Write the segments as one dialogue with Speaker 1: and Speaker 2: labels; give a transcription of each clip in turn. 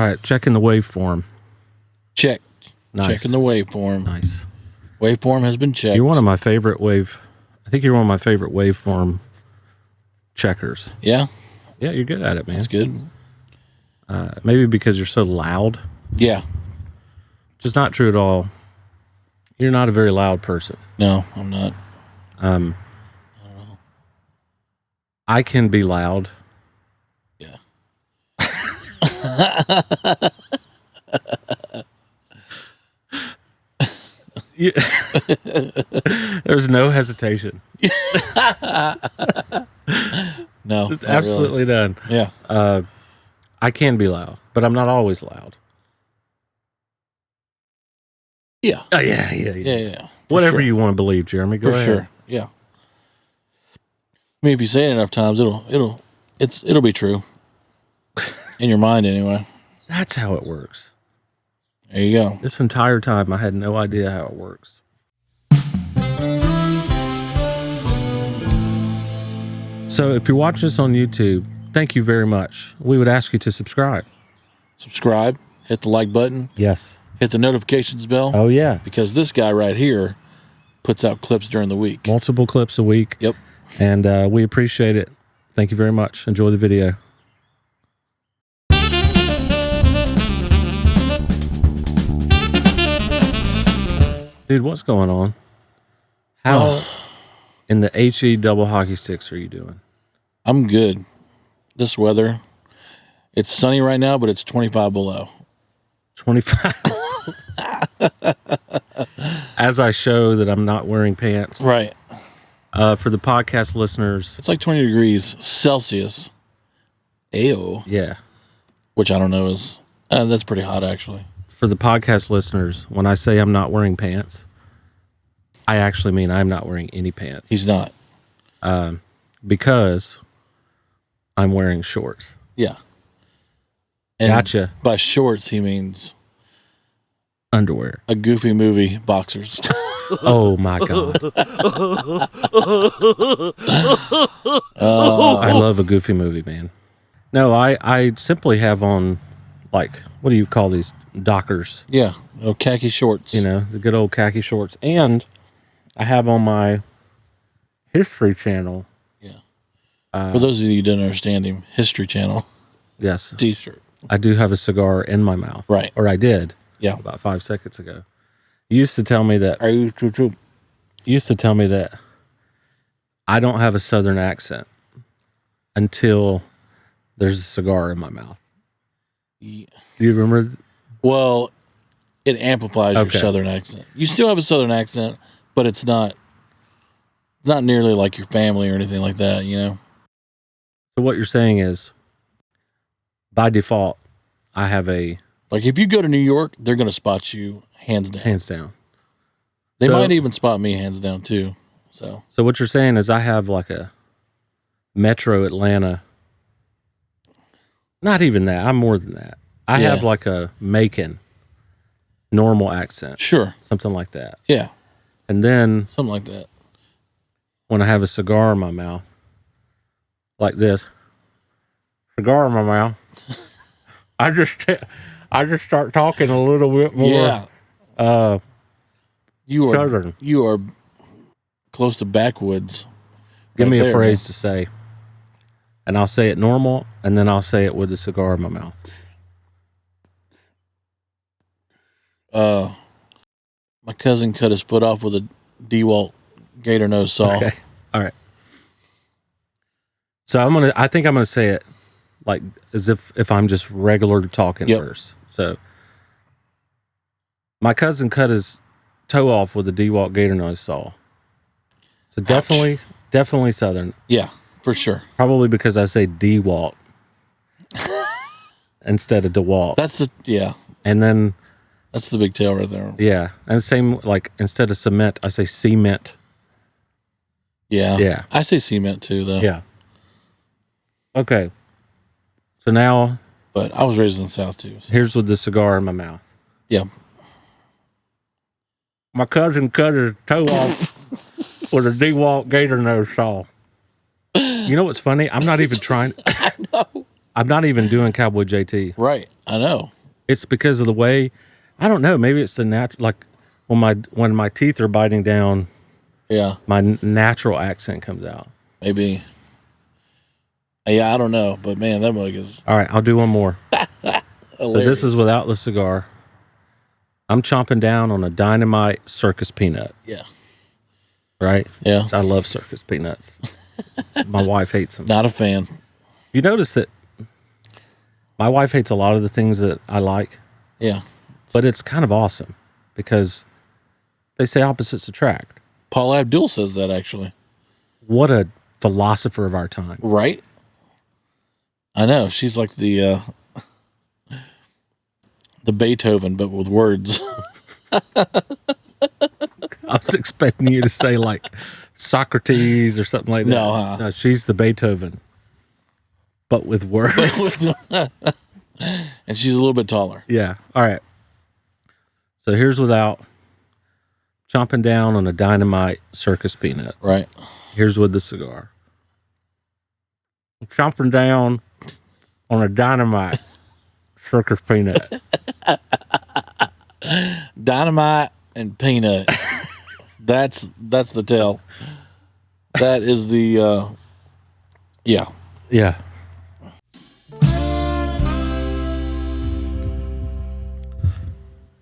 Speaker 1: right, checking the waveform.
Speaker 2: Check.
Speaker 1: Nice.
Speaker 2: Checking the waveform.
Speaker 1: Nice.
Speaker 2: Waveform has been checked.
Speaker 1: You're one of my favorite I think you're one of my favorite waveform checkers.
Speaker 2: Yeah?
Speaker 1: Yeah, you're good at it, man.
Speaker 2: That's good.
Speaker 1: Maybe because you're so loud.
Speaker 2: Yeah.
Speaker 1: Which is not true at all. You're not a very loud person.
Speaker 2: No, I'm not.
Speaker 1: I can be loud.
Speaker 2: Yeah.
Speaker 1: There's no hesitation.
Speaker 2: No.
Speaker 1: It's absolutely
Speaker 2: really.
Speaker 1: done.
Speaker 2: Yeah.
Speaker 1: I can be loud, but I'm not always loud.
Speaker 2: Yeah.
Speaker 1: Oh, yeah.
Speaker 2: Yeah.
Speaker 1: Whatever you want to believe, Jeremy. Go ahead.
Speaker 2: Sure. Yeah. I mean, if you say it enough times, it'll be true. In your mind, anyway.
Speaker 1: That's how it works.
Speaker 2: There you go.
Speaker 1: This entire time, I had no idea how it works. So if you're watching this on YouTube, thank you very much. We would ask you to subscribe.
Speaker 2: Subscribe. Hit the like button.
Speaker 1: Yes.
Speaker 2: Hit the notifications bell.
Speaker 1: Oh, yeah.
Speaker 2: Because this guy right here puts out clips during the week.
Speaker 1: Multiple clips a week.
Speaker 2: Yep.
Speaker 1: And we appreciate it. Thank you very much. Enjoy the video. Dude, what's going on? How in the HE double hockey sticks are you doing?
Speaker 2: I'm good. This weather, it's sunny right now, but it's 25 below.
Speaker 1: 25. As I show that I'm not wearing pants.
Speaker 2: Right.
Speaker 1: For the podcast listeners.
Speaker 2: It's like 20 degrees Celsius. Ayo.
Speaker 1: Yeah.
Speaker 2: Which I don't know is, that's pretty hot actually.
Speaker 1: For the podcast listeners, when I say I'm not wearing pants, I actually mean I'm not wearing any pants.
Speaker 2: He's not.
Speaker 1: Because I'm wearing shorts.
Speaker 2: Yeah. And
Speaker 1: gotcha.
Speaker 2: By shorts, he means
Speaker 1: underwear.
Speaker 2: A Goofy movie boxers.
Speaker 1: Oh my God. I love a Goofy movie, man. No, I simply have on, like, what do you call these? Dockers.
Speaker 2: Yeah. Khaki shorts.
Speaker 1: You know, the good old khaki shorts. And I have on my History Channel.
Speaker 2: Yeah. For those of you who don't understand him, History Channel.
Speaker 1: Yes.
Speaker 2: T-shirt.
Speaker 1: I do have a cigar in my mouth.
Speaker 2: Right.
Speaker 1: Or I did.
Speaker 2: Yeah.
Speaker 1: About 5 seconds ago. You used to tell me that. You used to tell me that I don't have a Southern accent until there's a cigar in my mouth.
Speaker 2: Yeah.
Speaker 1: Do you remember?
Speaker 2: Well, it amplifies your Southern accent. You still have a Southern accent, but it's not nearly like your family or anything like that, you know?
Speaker 1: So what you're saying is, by default, I have a...
Speaker 2: Like, if you go to New York, they're going to spot you hands down.
Speaker 1: Hands down.
Speaker 2: They might even spot me hands down, too. So
Speaker 1: what you're saying is I have like a Metro Atlanta... Not even that. I'm more than that. I have like a Macon normal accent.
Speaker 2: Sure.
Speaker 1: Something like that.
Speaker 2: Yeah.
Speaker 1: And then...
Speaker 2: Something like that.
Speaker 1: When I have a cigar in my mouth, like this, cigar in my mouth, I just start talking a little bit more.
Speaker 2: Yeah.
Speaker 1: Southern.
Speaker 2: You are close to backwoods.
Speaker 1: Give me a phrase to say, and I'll say it normal, and then I'll say it with a cigar in my mouth.
Speaker 2: My cousin cut his foot off with a DeWalt gator nose saw.
Speaker 1: Okay. All right. So I think I'm gonna say it like as if I'm just regular talking first. So my cousin cut his toe off with a DeWalt gator nose saw. So definitely Southern.
Speaker 2: Yeah, for sure.
Speaker 1: Probably because I say DeWalt instead of DeWalt. And then
Speaker 2: that's the big tail right there.
Speaker 1: Yeah. And same, like, instead of cement, I say cement.
Speaker 2: Yeah.
Speaker 1: Yeah.
Speaker 2: I say cement too, though.
Speaker 1: Yeah. Okay. So now.
Speaker 2: But I was raised in the South too. So.
Speaker 1: Here's with the cigar in my mouth.
Speaker 2: Yeah.
Speaker 1: My cousin cut his toe off with a DeWalt gator nose saw. You know what's funny? I'm not even trying.
Speaker 2: I know.
Speaker 1: I'm not even doing Cowboy JT.
Speaker 2: Right. I know.
Speaker 1: It's because of the way, I don't know, maybe it's the natural, like when my teeth are biting down,
Speaker 2: Yeah.
Speaker 1: my natural accent comes out.
Speaker 2: Maybe. Yeah, I don't know. But man, that mug is
Speaker 1: All right, I'll do one more. So this is without the cigar. I'm chomping down on a Dynamite circus peanut.
Speaker 2: Yeah.
Speaker 1: Right?
Speaker 2: Yeah.
Speaker 1: I love circus peanuts. My wife hates them.
Speaker 2: Not a fan.
Speaker 1: You notice that my wife hates a lot of the things that I like.
Speaker 2: Yeah.
Speaker 1: But it's kind of awesome because they say opposites attract.
Speaker 2: Paula Abdul says that, actually.
Speaker 1: What a philosopher of our time.
Speaker 2: Right? I know. She's like the Beethoven, but with words.
Speaker 1: I was expecting you to say like Socrates or something like that.
Speaker 2: No,
Speaker 1: no, she's the Beethoven, but with words.
Speaker 2: And she's a little bit taller.
Speaker 1: Yeah. All right. So here's without chomping down on a Dynamite circus peanut.
Speaker 2: Right.
Speaker 1: Here's with the cigar. I'm chomping down on a Dynamite circus peanut.
Speaker 2: Dynamite and peanut. That's the tell. That is the yeah.
Speaker 1: Yeah.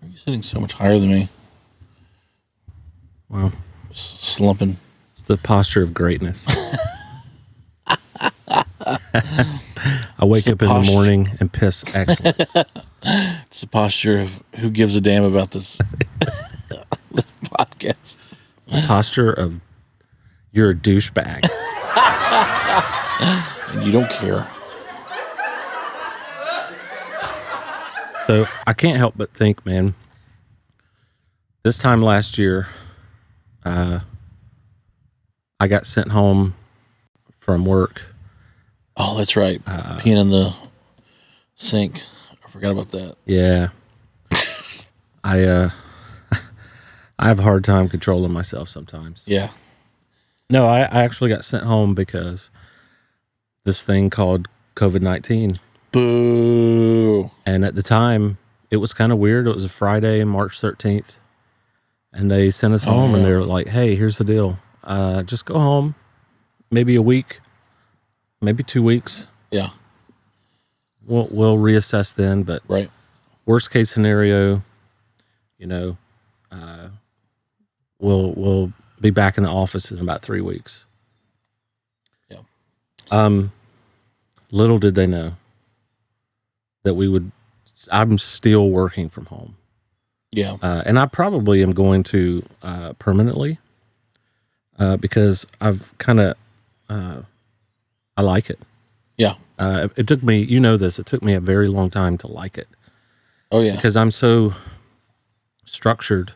Speaker 2: You're sitting so much higher than me.
Speaker 1: Well,
Speaker 2: slumping.
Speaker 1: It's the posture of greatness. I wake up in the morning and piss excellence.
Speaker 2: It's the posture of who gives a damn about this podcast.
Speaker 1: It's the posture of you're a douchebag.
Speaker 2: And you don't care.
Speaker 1: So I can't help but think, man, this time last year, I got sent home from work.
Speaker 2: Oh, that's right. Peeing in the sink. I forgot about that.
Speaker 1: Yeah. I have a hard time controlling myself sometimes.
Speaker 2: Yeah.
Speaker 1: No, I actually got sent home because this thing called COVID-19.
Speaker 2: Boo.
Speaker 1: And at the time, it was kind of weird. It was a Friday, March 13th. And they sent us home and they were like, hey, here's the deal. Just go home, maybe a week, maybe 2 weeks.
Speaker 2: Yeah.
Speaker 1: We'll reassess then. But
Speaker 2: right.
Speaker 1: Worst case scenario, you know, we'll be back in the office in about 3 weeks.
Speaker 2: Yeah.
Speaker 1: Little did they know that I'm still working from home.
Speaker 2: Yeah.
Speaker 1: And I probably am going to permanently because I've kind of, I like it.
Speaker 2: Yeah.
Speaker 1: It took me, you know this, it took me a very long time to like it.
Speaker 2: Oh, yeah.
Speaker 1: Because I'm so structured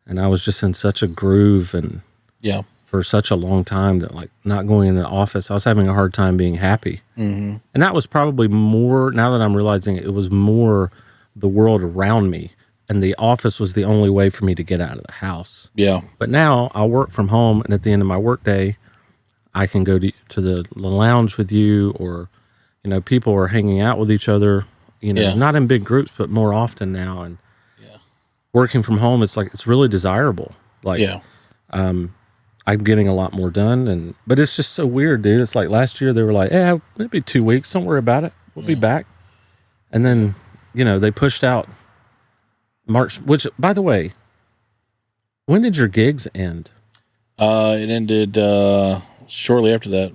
Speaker 1: and I was just in such a groove and
Speaker 2: yeah,
Speaker 1: for such a long time that like not going in the office, I was having a hard time being happy.
Speaker 2: Mm-hmm.
Speaker 1: And that was probably more, now that I'm realizing it was more the world around me. And the office was the only way for me to get out of the house.
Speaker 2: Yeah.
Speaker 1: But now I'll work from home, and at the end of my workday, I can go to the lounge with you, or, you know, people are hanging out with each other, you know, not in big groups, but more often now. And working from home, it's like, it's really desirable. Like, I'm getting a lot more done. But it's just so weird, dude. It's like last year they were like, hey, it'll be 2 weeks. Don't worry about it. We'll be back. And then, you know, they pushed out March, which, by the way, when did your gigs end?
Speaker 2: It ended shortly after that.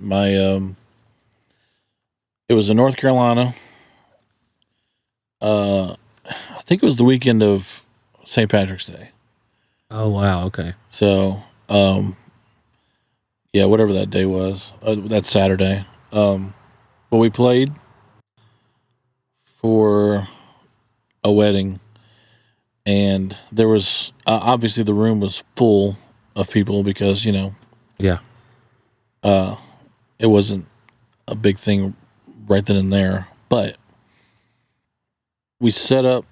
Speaker 2: It was in North Carolina. I think it was the weekend of St. Patrick's Day.
Speaker 1: Oh, wow. Okay.
Speaker 2: So, whatever that day was, that Saturday. But we played for a wedding. And there was, obviously the room was full of people because, you know.
Speaker 1: Yeah.
Speaker 2: It wasn't a big thing right then and there. But we set up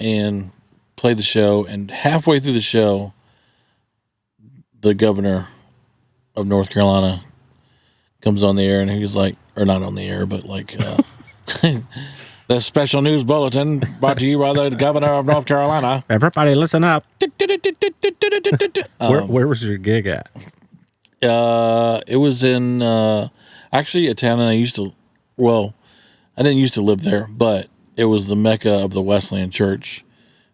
Speaker 2: and played the show. And halfway through the show, the governor of North Carolina comes on the air. And he's like, or not on the air, but like, The special news bulletin brought to you by the governor of North Carolina.
Speaker 1: Everybody listen up. Where was your gig at?
Speaker 2: It was in actually a town I used to. Well, I didn't used to live there, but it was the mecca of the Wesleyan Church,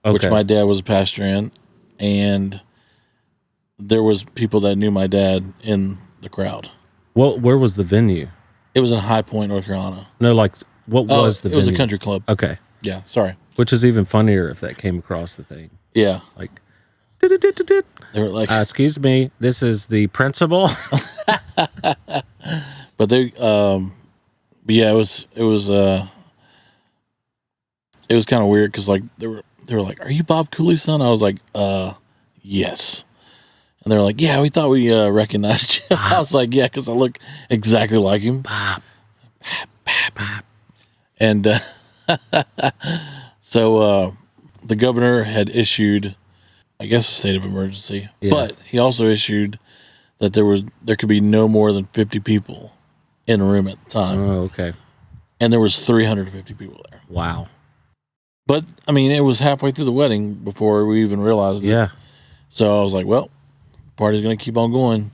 Speaker 2: which my dad was a pastor in, and there was people that knew my dad in the crowd.
Speaker 1: Well, where was the venue?
Speaker 2: It was in High Point, North Carolina.
Speaker 1: No, like what was the venue?
Speaker 2: It was a country club.
Speaker 1: Okay.
Speaker 2: Yeah, sorry.
Speaker 1: Which is even funnier if that came across the thing.
Speaker 2: Yeah.
Speaker 1: Like,
Speaker 2: they were like,
Speaker 1: excuse me, this is the principal.
Speaker 2: But they, but yeah, it was kind of weird because like they were like, "Are you Bob Cooley's son?" I was like, yes. And they were like, "Yeah, we thought we recognized you." I was like, "Yeah," because I look exactly like him.
Speaker 1: Bob.
Speaker 2: And so the governor had issued, I guess, a state of emergency, but he also issued that there could be no more than 50 people in a room at the time.
Speaker 1: Oh, okay.
Speaker 2: And there was 350 people there.
Speaker 1: Wow.
Speaker 2: But I mean, it was halfway through the wedding before we even realized it.
Speaker 1: Yeah.
Speaker 2: So I was like, well, party's going to keep on going.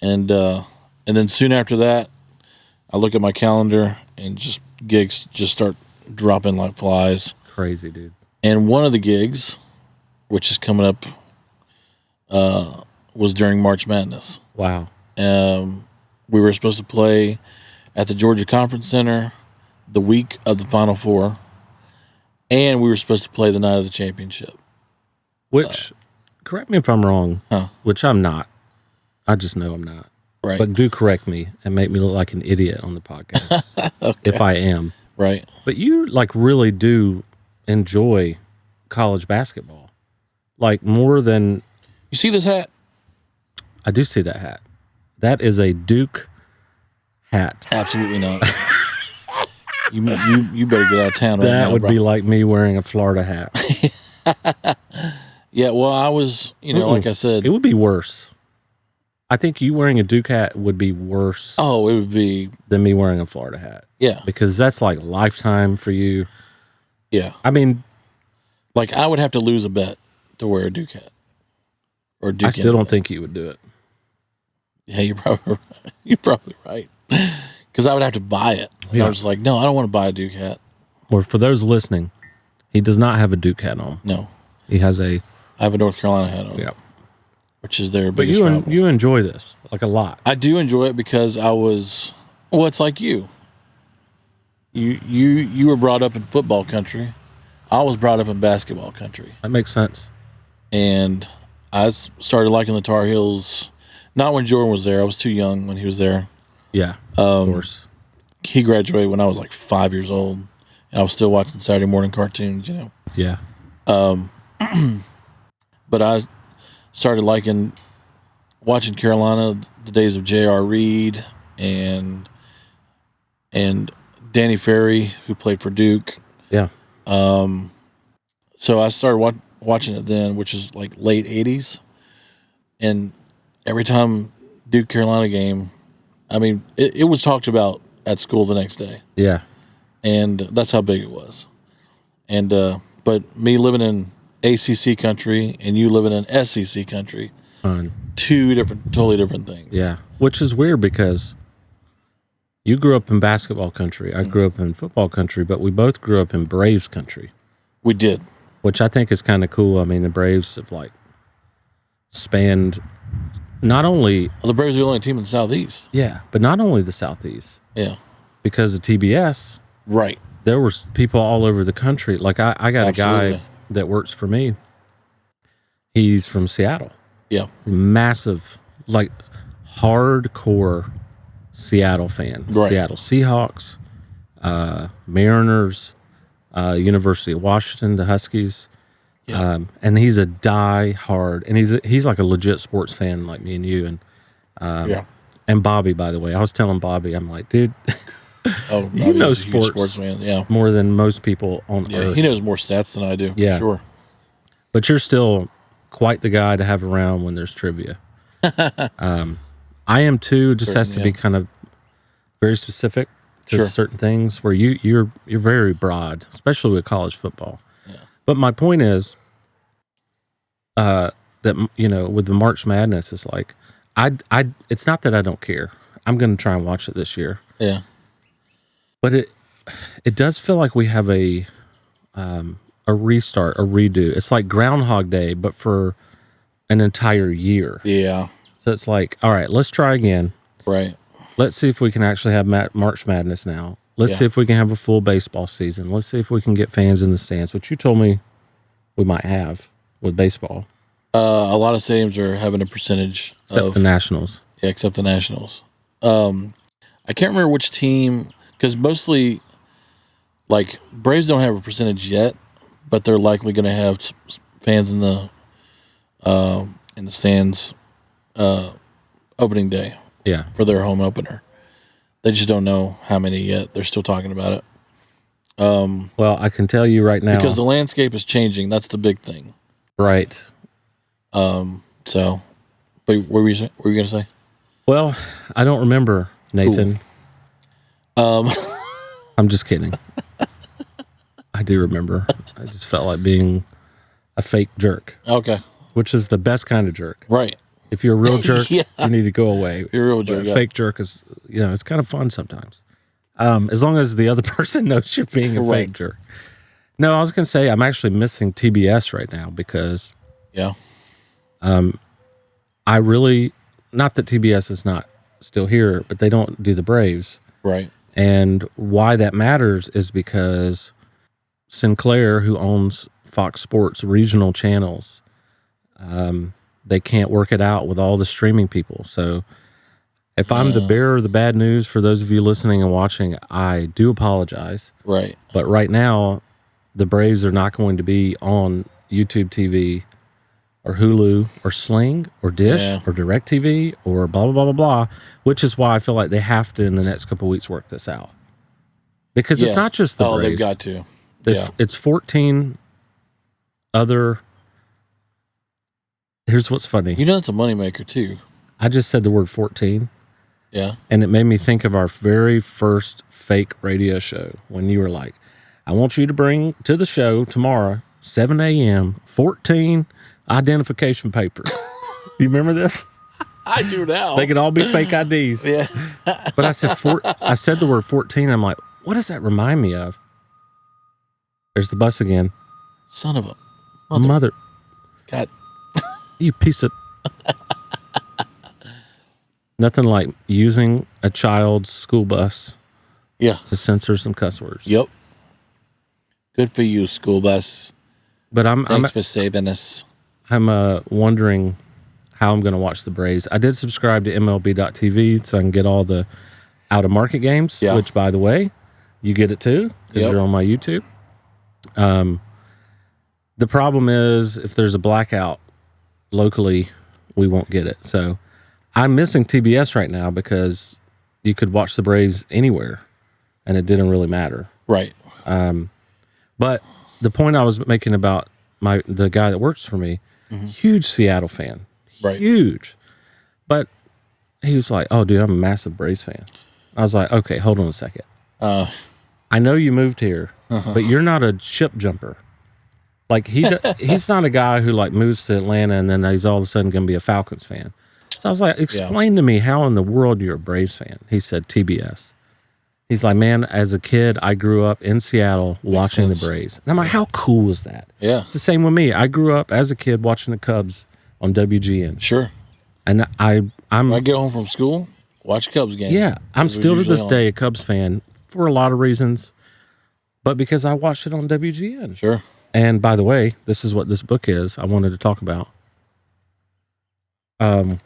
Speaker 2: And then soon after that, I look at my calendar and just gigs just start dropping like flies.
Speaker 1: Crazy, dude.
Speaker 2: And one of the gigs, which is coming up, was during March Madness.
Speaker 1: Wow.
Speaker 2: We were supposed to play at the Georgia Conference Center the week of the Final Four, and we were supposed to play the night of the championship.
Speaker 1: Which, correct me if I'm wrong, which I'm not. I just know I'm not.
Speaker 2: Right.
Speaker 1: But do correct me and make me look like an idiot on the podcast if I am.
Speaker 2: Right.
Speaker 1: But you like really do enjoy college basketball, like more than.
Speaker 2: You see this hat?
Speaker 1: I do see that hat. That is a Duke hat.
Speaker 2: Absolutely not. you better get out of town right now.
Speaker 1: That would be like me wearing a Florida hat.
Speaker 2: Yeah, well, I was, like I said.
Speaker 1: It would be worse. I think you wearing a Duke hat would be worse.
Speaker 2: Oh, it would be.
Speaker 1: Than me wearing a Florida hat.
Speaker 2: Yeah.
Speaker 1: Because that's like lifetime for you.
Speaker 2: Yeah.
Speaker 1: I mean.
Speaker 2: Like, I would have to lose a bet to wear a Duke hat. Or Duke
Speaker 1: I still don't think you would do it.
Speaker 2: Yeah, you're probably right. Because I would have to buy it.
Speaker 1: Yeah.
Speaker 2: I was like, no, I don't want to buy a Duke hat.
Speaker 1: Or for those listening, he does not have a Duke hat on.
Speaker 2: No.
Speaker 1: He has
Speaker 2: I have a North Carolina hat on.
Speaker 1: Yeah.
Speaker 2: Which is their
Speaker 1: but
Speaker 2: biggest rival.
Speaker 1: you enjoy this, like a lot.
Speaker 2: I do enjoy it because it's like you. You were brought up in football country. I was brought up in basketball country.
Speaker 1: That makes sense.
Speaker 2: And I started liking the Tar Heels, not when Jordan was there. I was too young when he was there.
Speaker 1: Yeah, of course.
Speaker 2: He graduated when I was like 5 years old, and I was still watching Saturday morning cartoons,
Speaker 1: Yeah.
Speaker 2: But I started watching Carolina, the days of J.R. Reed and Danny Ferry, who played for Duke.
Speaker 1: Yeah.
Speaker 2: So I started watching it then, which is like late 80s. And every time Duke Carolina game, I mean, it was talked about at school the next day.
Speaker 1: Yeah.
Speaker 2: And that's how big it was. And, but me living in ACC country and you living in SEC country, two totally different things.
Speaker 1: Yeah. Which is weird because you grew up in basketball country. I grew up in football country, but we both grew up in Braves country.
Speaker 2: We did.
Speaker 1: Which I think is kind of cool. I mean, the Braves have like spanned not only.
Speaker 2: Well, the Braves are the only team in the Southeast.
Speaker 1: Yeah. But not only the Southeast.
Speaker 2: Yeah.
Speaker 1: Because of TBS.
Speaker 2: Right.
Speaker 1: There was people all over the country. Like I got a guy that works for me. He's from Seattle.
Speaker 2: Yeah.
Speaker 1: Massive, like hardcore Seattle fan.
Speaker 2: Right.
Speaker 1: Seattle Seahawks, Mariners, University of Washington, the Huskies. Yeah. And he's a die-hard, and he's like a legit sports fan like me and you. And
Speaker 2: yeah.
Speaker 1: And Bobby, by the way, I was telling Bobby, I'm like, dude,
Speaker 2: oh,
Speaker 1: you know sports
Speaker 2: fan, yeah,
Speaker 1: more than most people on earth.
Speaker 2: He knows more stats than I do, for sure.
Speaker 1: But you're still quite the guy to have around when there's trivia. I am too. It just has to be kind of very specific. to
Speaker 2: Sure.
Speaker 1: certain things where you're very broad, especially with college football.
Speaker 2: Yeah.
Speaker 1: But my point is, that with the March Madness, it's like it's not that I don't care. I'm going to try and watch it this year.
Speaker 2: Yeah.
Speaker 1: But it does feel like we have a restart, a redo. It's like Groundhog Day, but for an entire year.
Speaker 2: Yeah.
Speaker 1: So it's like, all right, let's try again.
Speaker 2: Right.
Speaker 1: Let's see if we can actually have March Madness now. Let's see if we can have a full baseball season. Let's see if we can get fans in the stands, which you told me we might have with baseball.
Speaker 2: A lot of stadiums are having a percentage.
Speaker 1: Except the Nationals.
Speaker 2: Yeah, except the Nationals. I can't remember which team, because mostly, like, Braves don't have a percentage yet, but they're likely going to have fans in the stands opening day.
Speaker 1: Yeah.
Speaker 2: For their home opener. They just don't know how many yet. They're still talking about it.
Speaker 1: Well, I can tell you right now.
Speaker 2: Because the landscape is changing. That's the big thing.
Speaker 1: Right.
Speaker 2: So, but what were you going to say?
Speaker 1: Well, I don't remember, Nathan. I'm just kidding. I do remember. I just felt like being a fake jerk.
Speaker 2: Okay.
Speaker 1: Which is the best kind of jerk.
Speaker 2: Right.
Speaker 1: If you're a real jerk,
Speaker 2: Yeah.
Speaker 1: you need to go away.
Speaker 2: You're a real jerk.
Speaker 1: A fake jerk is, it's kind of fun sometimes. As long as the other person knows you're being a fake jerk. No, I was going to say I'm actually missing TBS right now because I really, not that TBS is not still here, but they don't do the Braves.
Speaker 2: Right.
Speaker 1: And why that matters is because Sinclair, who owns Fox Sports regional channels, they can't work it out with all the streaming people. So if I'm the bearer of the bad news for those of you listening and watching, I do apologize.
Speaker 2: Right.
Speaker 1: But right now, the Braves are not going to be on YouTube TV or Hulu or Sling or Dish or DirecTV or blah, blah, blah, blah, blah, which is why I feel like they have to, in the next couple of weeks, work this out. Because it's not just the Braves.
Speaker 2: They've got to.
Speaker 1: It's 14 other... Here's what's funny.
Speaker 2: You know it's a moneymaker, too.
Speaker 1: I just said the word 14.
Speaker 2: Yeah.
Speaker 1: And it made me think of our very first fake radio show when you were like, I want you to bring to the show tomorrow, 7 a.m., 14 identification papers. Do you remember this?
Speaker 2: I do now.
Speaker 1: They could all be fake IDs.
Speaker 2: Yeah.
Speaker 1: But I said the word 14. I'm like, what does that remind me of? There's the bus again.
Speaker 2: Son of a
Speaker 1: mother.
Speaker 2: God.
Speaker 1: You piece of... Nothing like using a child's school bus to censor some cuss words.
Speaker 2: Yep. Good for you, school bus.
Speaker 1: But
Speaker 2: Thanks for saving us.
Speaker 1: I'm wondering how I'm going to watch the Braves. I did subscribe to MLB.TV so I can get all the out-of-market games, which, by the way, you get it too because you're on my YouTube. The problem is if there's a blackout locally, we won't get it. So I'm missing TBS right now because you could watch the Braves anywhere and it didn't really matter.
Speaker 2: Right.
Speaker 1: But the point I was making about the guy that works for me, huge Seattle fan.
Speaker 2: Right.
Speaker 1: Huge. But he was like, oh, dude, I'm a massive Braves fan. I was like, okay, hold on a second. I know you moved here, but you're not a ship jumper. Like he's not a guy who like moves to Atlanta and then he's all of a sudden going to be a Falcons fan. So I was like, explain to me how in the world you're a Braves fan. He said TBS. He's like, man, as a kid, I grew up in Seattle watching the Braves. And I'm like, how cool is that?
Speaker 2: Yeah.
Speaker 1: It's the same with me. I grew up as a kid watching the Cubs on WGN.
Speaker 2: Sure.
Speaker 1: And when
Speaker 2: I get home from school, watch a Cubs game.
Speaker 1: Yeah. I'm still to this day a Cubs fan for a lot of reasons, but because I watched it on WGN.
Speaker 2: Sure.
Speaker 1: And by the way, this is what this book is I wanted to talk about. I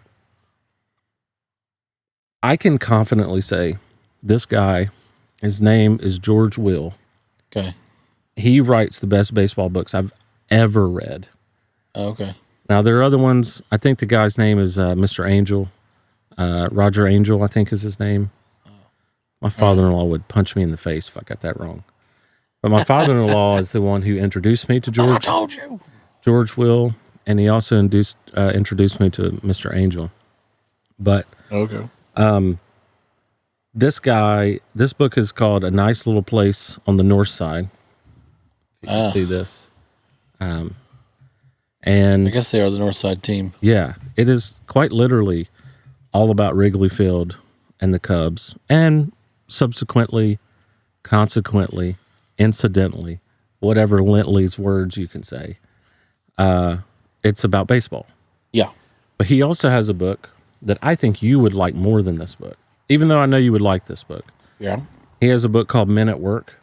Speaker 1: can confidently say this guy, his name is George Will.
Speaker 2: Okay.
Speaker 1: He writes the best baseball books I've ever read.
Speaker 2: Okay.
Speaker 1: Now, there are other ones. I think the guy's name is Mr. Angel. Roger Angel, I think is his name. My father-in-law would punch me in the face if I got that wrong. But my father-in-law is the one who introduced me to George.
Speaker 2: I told you.
Speaker 1: George Will, and he also introduced me to Mr. Angel. But
Speaker 2: okay.
Speaker 1: This book is called A Nice Little Place on the North Side. You can see this. And
Speaker 2: I guess they are the North Side team.
Speaker 1: Yeah, it is quite literally all about Wrigley Field and the Cubs, and subsequently, consequently, incidentally, whatever Lintley's words you can say. It's about baseball.
Speaker 2: Yeah.
Speaker 1: But he also has a book that I think you would like more than this book, even though I know you would like this book.
Speaker 2: Yeah.
Speaker 1: He has a book called Men at Work,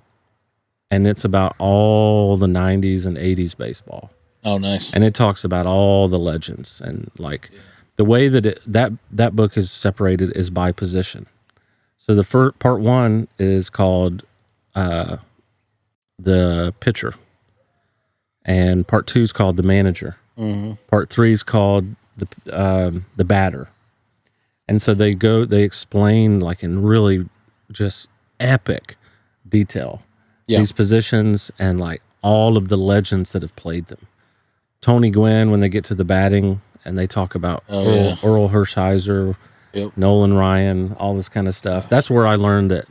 Speaker 1: and it's about all the 90s and 80s baseball.
Speaker 2: Oh, nice.
Speaker 1: And it talks about all the legends, and like the way that that book is separated is by position. So the first part one is called the pitcher, and part two is called the manager. Mm-hmm. Part three is called the batter. And so they explain like in really just epic detail these positions and like all of the legends that have played them. Tony Gwynn, when they get to the batting and they talk about Earl Hershiser, Nolan Ryan, all this kind of stuff. That's where I learned that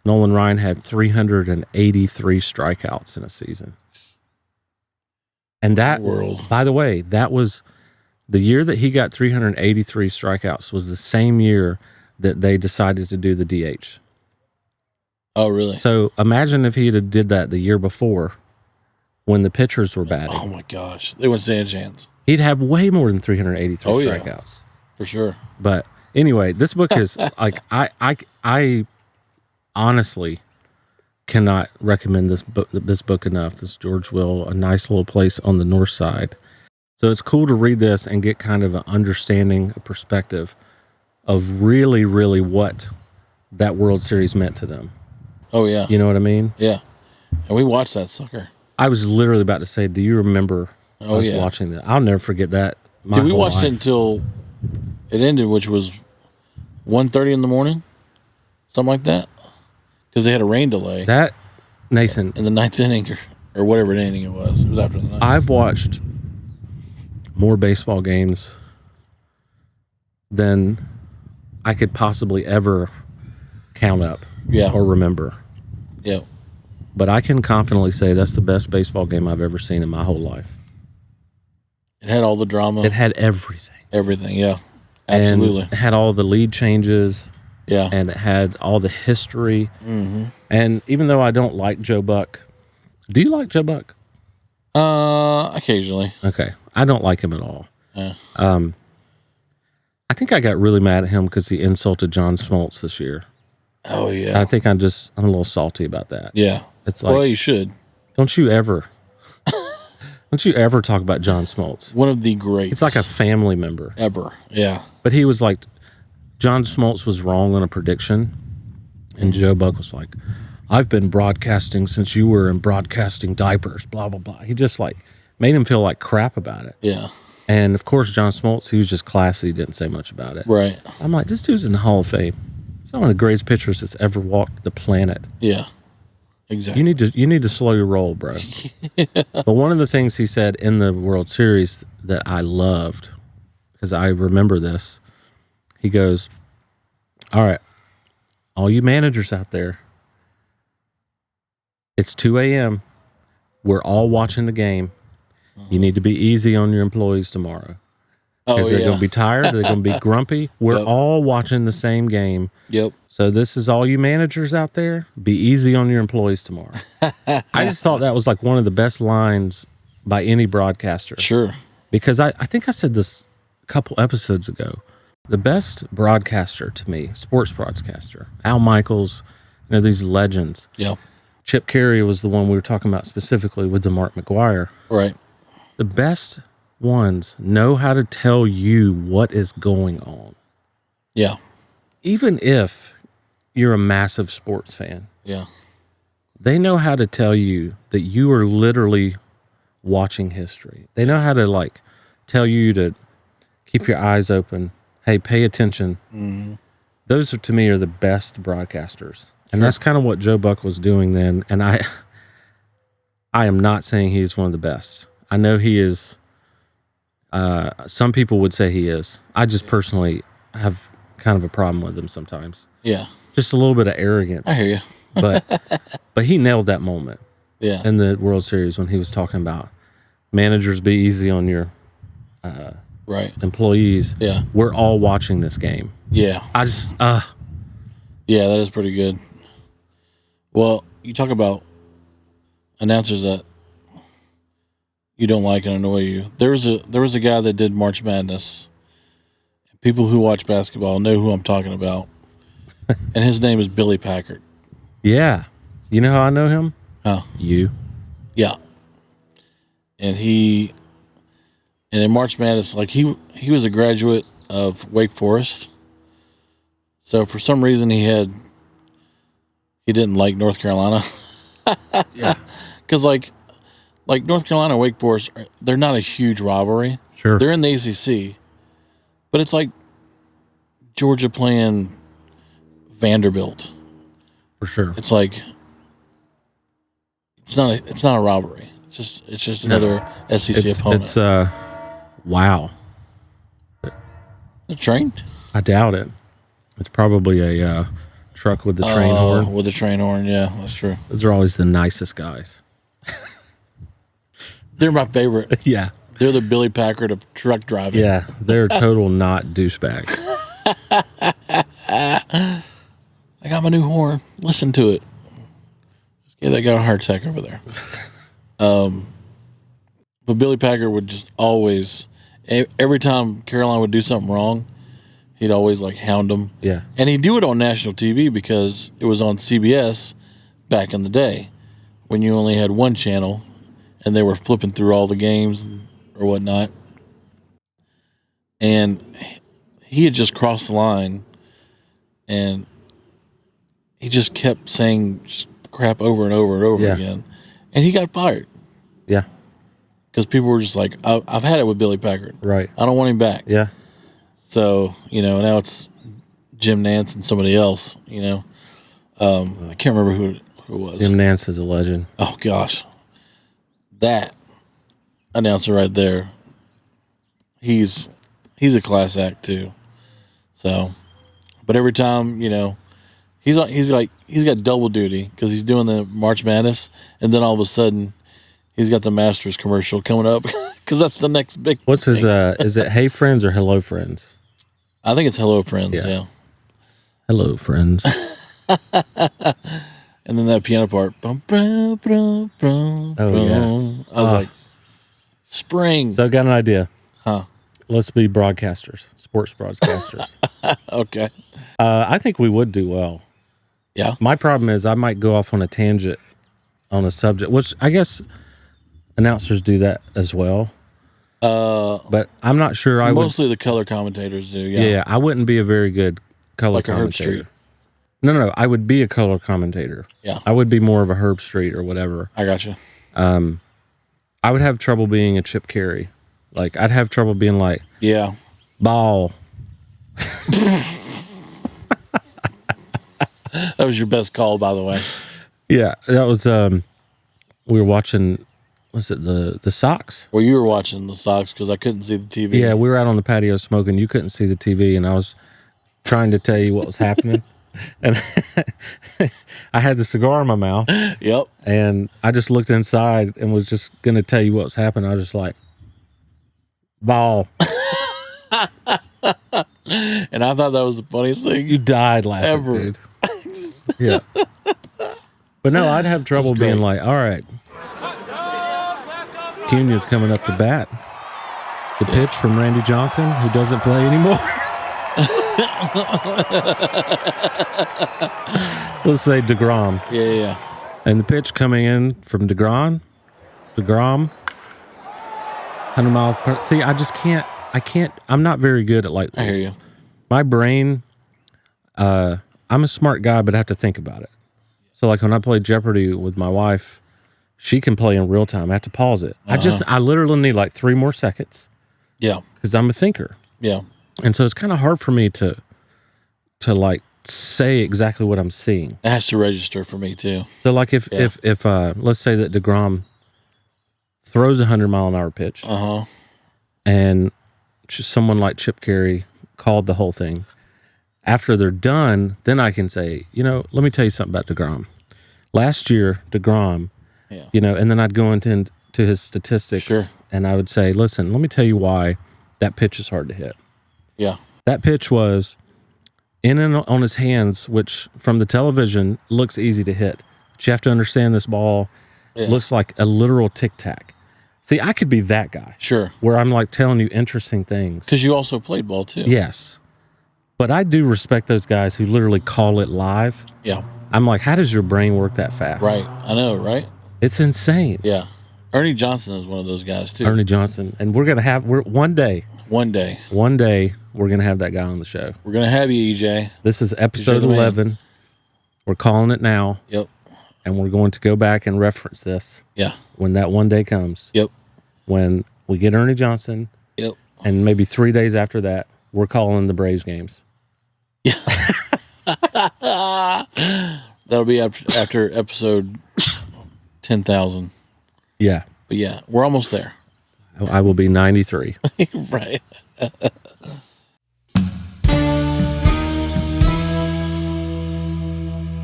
Speaker 1: Nolan Ryan had 383 strikeouts in a season. And that, by the way, that was the year that he got 383 strikeouts was the same year that they decided to do the DH.
Speaker 2: Oh, really?
Speaker 1: So imagine if he had did that the year before when the pitchers were batting.
Speaker 2: Oh, my gosh. They wouldn't stand a chance.
Speaker 1: He'd have way more than 383 strikeouts.
Speaker 2: Yeah. For sure.
Speaker 1: But anyway, this book is like, I honestly cannot recommend this book enough. This George Will, A Nice Little Place on the North Side. So it's cool to read this and get kind of an understanding, a perspective of really, really what that World Series meant to them.
Speaker 2: Oh, yeah.
Speaker 1: You know what I mean?
Speaker 2: Yeah. And we watched that sucker.
Speaker 1: I was literally about to say, do you remember us watching that? I'll never forget that.
Speaker 2: We watched it until it ended, which was 1:30 in the morning? Something like that? Because they had a rain delay.
Speaker 1: That, Nathan.
Speaker 2: In the ninth inning or whatever inning it was. It was after the ninth.
Speaker 1: I've watched more baseball games than I could possibly ever count up or remember.
Speaker 2: Yeah.
Speaker 1: But I can confidently say that's the best baseball game I've ever seen in my whole life.
Speaker 2: It had all the drama.
Speaker 1: It had everything.
Speaker 2: Everything, yeah. Absolutely.
Speaker 1: And it had all the lead changes.
Speaker 2: Yeah.
Speaker 1: And it had all the history.
Speaker 2: Mm-hmm.
Speaker 1: And even though I don't like Joe Buck, do you like Joe Buck?
Speaker 2: Occasionally.
Speaker 1: Okay. I don't like him at all.
Speaker 2: Yeah.
Speaker 1: I think I got really mad at him because he insulted John Smoltz this year.
Speaker 2: Oh, yeah.
Speaker 1: I think I'm a little salty about that.
Speaker 2: Yeah.
Speaker 1: It's like,
Speaker 2: well, you should.
Speaker 1: Don't you ever talk about John Smoltz.
Speaker 2: One of the greats.
Speaker 1: It's like a family member.
Speaker 2: Ever. Yeah.
Speaker 1: But he was like, John Smoltz was wrong on a prediction. And Joe Buck was like, I've been broadcasting since you were in broadcasting diapers, blah, blah, blah. He just like made him feel like crap about it.
Speaker 2: Yeah.
Speaker 1: And of course, John Smoltz, he was just classy, didn't say much about it.
Speaker 2: Right.
Speaker 1: I'm like, this dude's in the Hall of Fame. He's one of the greatest pitchers that's ever walked the planet.
Speaker 2: Yeah. Exactly.
Speaker 1: You need to slow your roll, bro. But one of the things he said in the World Series that I loved, because I remember this, he goes, all right, all you managers out there, it's 2 a.m. We're all watching the game. You need to be easy on your employees tomorrow. Because they're going to be tired. They're going to be grumpy. We're all watching the same game.
Speaker 2: Yep.
Speaker 1: So this is all you managers out there. Be easy on your employees tomorrow. I just thought that was like one of the best lines by any broadcaster.
Speaker 2: Sure.
Speaker 1: Because I think I said this a couple episodes ago. The best broadcaster to me, sports broadcaster, Al Michaels, these legends.
Speaker 2: Yeah.
Speaker 1: Chip Carey was the one we were talking about specifically with the Mark McGuire.
Speaker 2: Right.
Speaker 1: The best ones know how to tell you what is going on.
Speaker 2: Yeah.
Speaker 1: Even if you're a massive sports fan.
Speaker 2: Yeah.
Speaker 1: They know how to tell you that you are literally watching history. They know how to like tell you to keep your eyes open. Hey, pay attention. Mm-hmm. Those to me are the best broadcasters. And that's kind of what Joe Buck was doing then. And I am not saying he's one of the best. I know he is. Some people would say he is. I just personally have kind of a problem with him sometimes.
Speaker 2: Yeah.
Speaker 1: just a little bit of arrogance.
Speaker 2: I hear you.
Speaker 1: But he nailed that moment
Speaker 2: Yeah.
Speaker 1: in the World Series when he was talking about managers be easy on your
Speaker 2: Right.
Speaker 1: employees.
Speaker 2: Yeah.
Speaker 1: We're all watching this game.
Speaker 2: Yeah.
Speaker 1: I just
Speaker 2: Yeah, that is pretty good. Well, you talk about announcers that you don't like and annoy you. There was a guy that did March Madness. People who watch basketball know who I'm talking about. And his name is Billy Packard.
Speaker 1: yeah. You know how I know him?
Speaker 2: Oh.
Speaker 1: You.
Speaker 2: Yeah. And in March Madness, like he was a graduate of Wake Forest. So for some reason he didn't like North Carolina.
Speaker 1: Yeah.
Speaker 2: Because like North Carolina and Wake Forest, they're not a huge rivalry.
Speaker 1: Sure.
Speaker 2: They're in the ACC, but it's like Georgia playing Vanderbilt.
Speaker 1: For sure.
Speaker 2: It's like it's not a rivalry. It's just another SEC opponent.
Speaker 1: It's wow.
Speaker 2: The train?
Speaker 1: I doubt it. It's probably a truck with the train horn.
Speaker 2: With the train horn, yeah, that's true.
Speaker 1: Those are always the nicest guys.
Speaker 2: They're my favorite.
Speaker 1: Yeah.
Speaker 2: They're the Billy Packard of truck driving.
Speaker 1: Yeah. They're total not douchebags.
Speaker 2: I got my new horn. Listen to it. Just gave that guy a heart attack over there. But Billy Packard would just always, every time Caroline would do something wrong, he'd always like hound them.
Speaker 1: Yeah.
Speaker 2: And he'd do it on national TV because it was on CBS back in the day when you only had one channel and they were flipping through all the games or whatnot. And he had just crossed the line and he just kept saying just crap over and over and over again. And he got fired.
Speaker 1: Yeah.
Speaker 2: Because people were just like, I've had it with Billy Packard.
Speaker 1: Right.
Speaker 2: I don't want him back.
Speaker 1: Yeah.
Speaker 2: So, now it's Jim Nance and somebody else, I can't remember who it was.
Speaker 1: Jim Nance is a legend.
Speaker 2: Oh, gosh. That announcer right there, he's a class act, too. So, but every time, he's got double duty because he's doing the March Madness, and then all of a sudden, he's got the Masters commercial coming up because that's the next big.
Speaker 1: What's his? Is it Hey Friends or Hello Friends?
Speaker 2: I think it's Hello Friends. Yeah.
Speaker 1: Hello Friends.
Speaker 2: And then that piano part. Brum, brum, brum, brum,
Speaker 1: Oh,
Speaker 2: I was like, spring.
Speaker 1: So I got an idea.
Speaker 2: Huh.
Speaker 1: Let's be broadcasters, sports broadcasters.
Speaker 2: Okay.
Speaker 1: I think we would do well.
Speaker 2: Yeah.
Speaker 1: My problem is I might go off on a tangent on a subject, which I guess announcers do that as well. But I'm not sure I would.
Speaker 2: Mostly the color commentators do. Yeah.
Speaker 1: Yeah, I wouldn't be a very good color
Speaker 2: Like a Herb
Speaker 1: commentator.
Speaker 2: Street.
Speaker 1: No, I would be a color commentator.
Speaker 2: Yeah.
Speaker 1: I would be more of a Herb Street or whatever.
Speaker 2: I got you.
Speaker 1: I would have trouble being a Chip Carey. Like, I'd have trouble being like,
Speaker 2: Yeah.
Speaker 1: ball.
Speaker 2: That was your best call, by the way.
Speaker 1: Yeah, that was, we were watching, was it the Sox?
Speaker 2: Well, you were watching the Sox because I couldn't see the TV.
Speaker 1: Yeah, we were out on the patio smoking. You couldn't see the TV, and I was trying to tell you what was happening. And I had the cigar in my mouth.
Speaker 2: Yep.
Speaker 1: And I just looked inside and was just going to tell you what was happening. I was just like, ball.
Speaker 2: And I thought that was the funniest thing.
Speaker 1: You died laughing,
Speaker 2: Ever.
Speaker 1: dude. Yeah. But no, I'd have trouble
Speaker 2: That's great.
Speaker 1: being like, all right, Cunha's coming up to bat. The pitch from Randy Johnson, who doesn't play anymore. Let's say DeGrom.
Speaker 2: Yeah.
Speaker 1: And the pitch coming in from DeGrom, 100 miles per. See, I can't, I'm not very good at like,
Speaker 2: I hear you.
Speaker 1: my brain, I'm a smart guy, but I have to think about it. So like when I play Jeopardy with my wife, she can play in real time. I have to pause it. I literally need like 3 more seconds
Speaker 2: Yeah.
Speaker 1: because I'm a thinker.
Speaker 2: Yeah.
Speaker 1: And so it's kind of hard for me to like say exactly what I'm seeing.
Speaker 2: It has to register for me too.
Speaker 1: So like if let's say that DeGrom throws a 100-mile-an-hour pitch, and someone like Chip Carey called the whole thing, After they're done, then I can say, let me tell you something about DeGrom. Last year, DeGrom, and then I'd go into his statistics,
Speaker 2: Sure.
Speaker 1: and I would say, listen, let me tell you why that pitch is hard to hit.
Speaker 2: Yeah.
Speaker 1: That pitch was in and on his hands, which from the television looks easy to hit. But you have to understand this ball looks like a literal tic-tac. See, I could be that guy.
Speaker 2: Sure.
Speaker 1: Where I'm like telling you interesting things.
Speaker 2: Because you also played ball too.
Speaker 1: Yes. But I do respect those guys who literally call it live.
Speaker 2: Yeah.
Speaker 1: I'm like, how does your brain work that fast?
Speaker 2: Right. I know, right?
Speaker 1: It's insane.
Speaker 2: Yeah. Ernie Johnson is one of those guys too.
Speaker 1: Ernie Johnson. And we're going to have, one day,
Speaker 2: One day.
Speaker 1: we're going to have that guy on the show.
Speaker 2: We're going to have you, EJ.
Speaker 1: This is episode
Speaker 2: the man.
Speaker 1: 11. We're calling it now.
Speaker 2: Yep.
Speaker 1: And we're going to go back and reference this
Speaker 2: Yeah.
Speaker 1: when that one day comes.
Speaker 2: Yep.
Speaker 1: When we get Ernie Johnson.
Speaker 2: Yep.
Speaker 1: And maybe 3 days after that, we're calling the Braves games.
Speaker 2: Yeah. That'll be after episode 10,000.
Speaker 1: Yeah.
Speaker 2: But yeah, we're almost there.
Speaker 1: I will be 93.
Speaker 2: Right.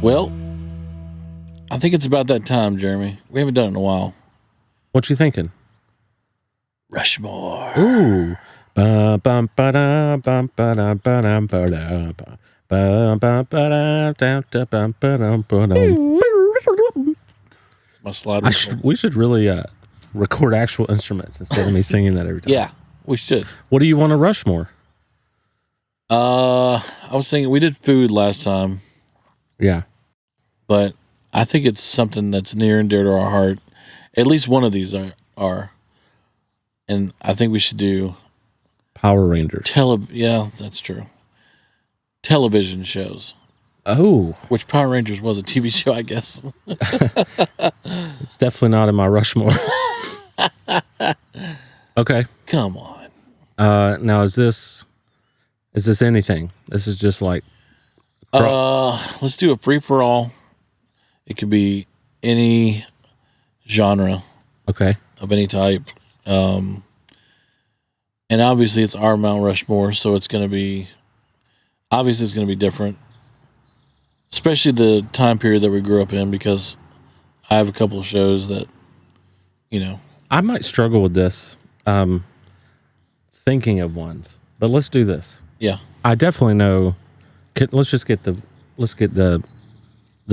Speaker 2: Well, I think it's about that time, Jeremy. We haven't done it in a while.
Speaker 1: What you thinking?
Speaker 2: Rushmore.
Speaker 1: Ooh.
Speaker 2: My slide whistle.
Speaker 1: We should really record actual instruments instead of me singing that every time.
Speaker 2: Yeah, we should.
Speaker 1: What do you want to Rushmore?
Speaker 2: I was thinking we did food last time,
Speaker 1: Yeah.
Speaker 2: but I think it's something that's near and dear to our heart. At least one of these are. And I think we should do
Speaker 1: Power Rangers.
Speaker 2: yeah, that's true. Television shows.
Speaker 1: Oh,
Speaker 2: Which Power Rangers was a TV show, I guess.
Speaker 1: it's definitely not in my Rushmore. Okay.
Speaker 2: Come on.
Speaker 1: Now is this anything? This is just like
Speaker 2: Let's do a free for all. It could be any genre
Speaker 1: okay.
Speaker 2: of any type. And obviously it's our Mount Rushmore, so it's going to be different. Especially the time period that we grew up in, because I have a couple of shows that,
Speaker 1: I might struggle with this, thinking of ones, but let's do this.
Speaker 2: yeah.
Speaker 1: I definitely know. Let's get the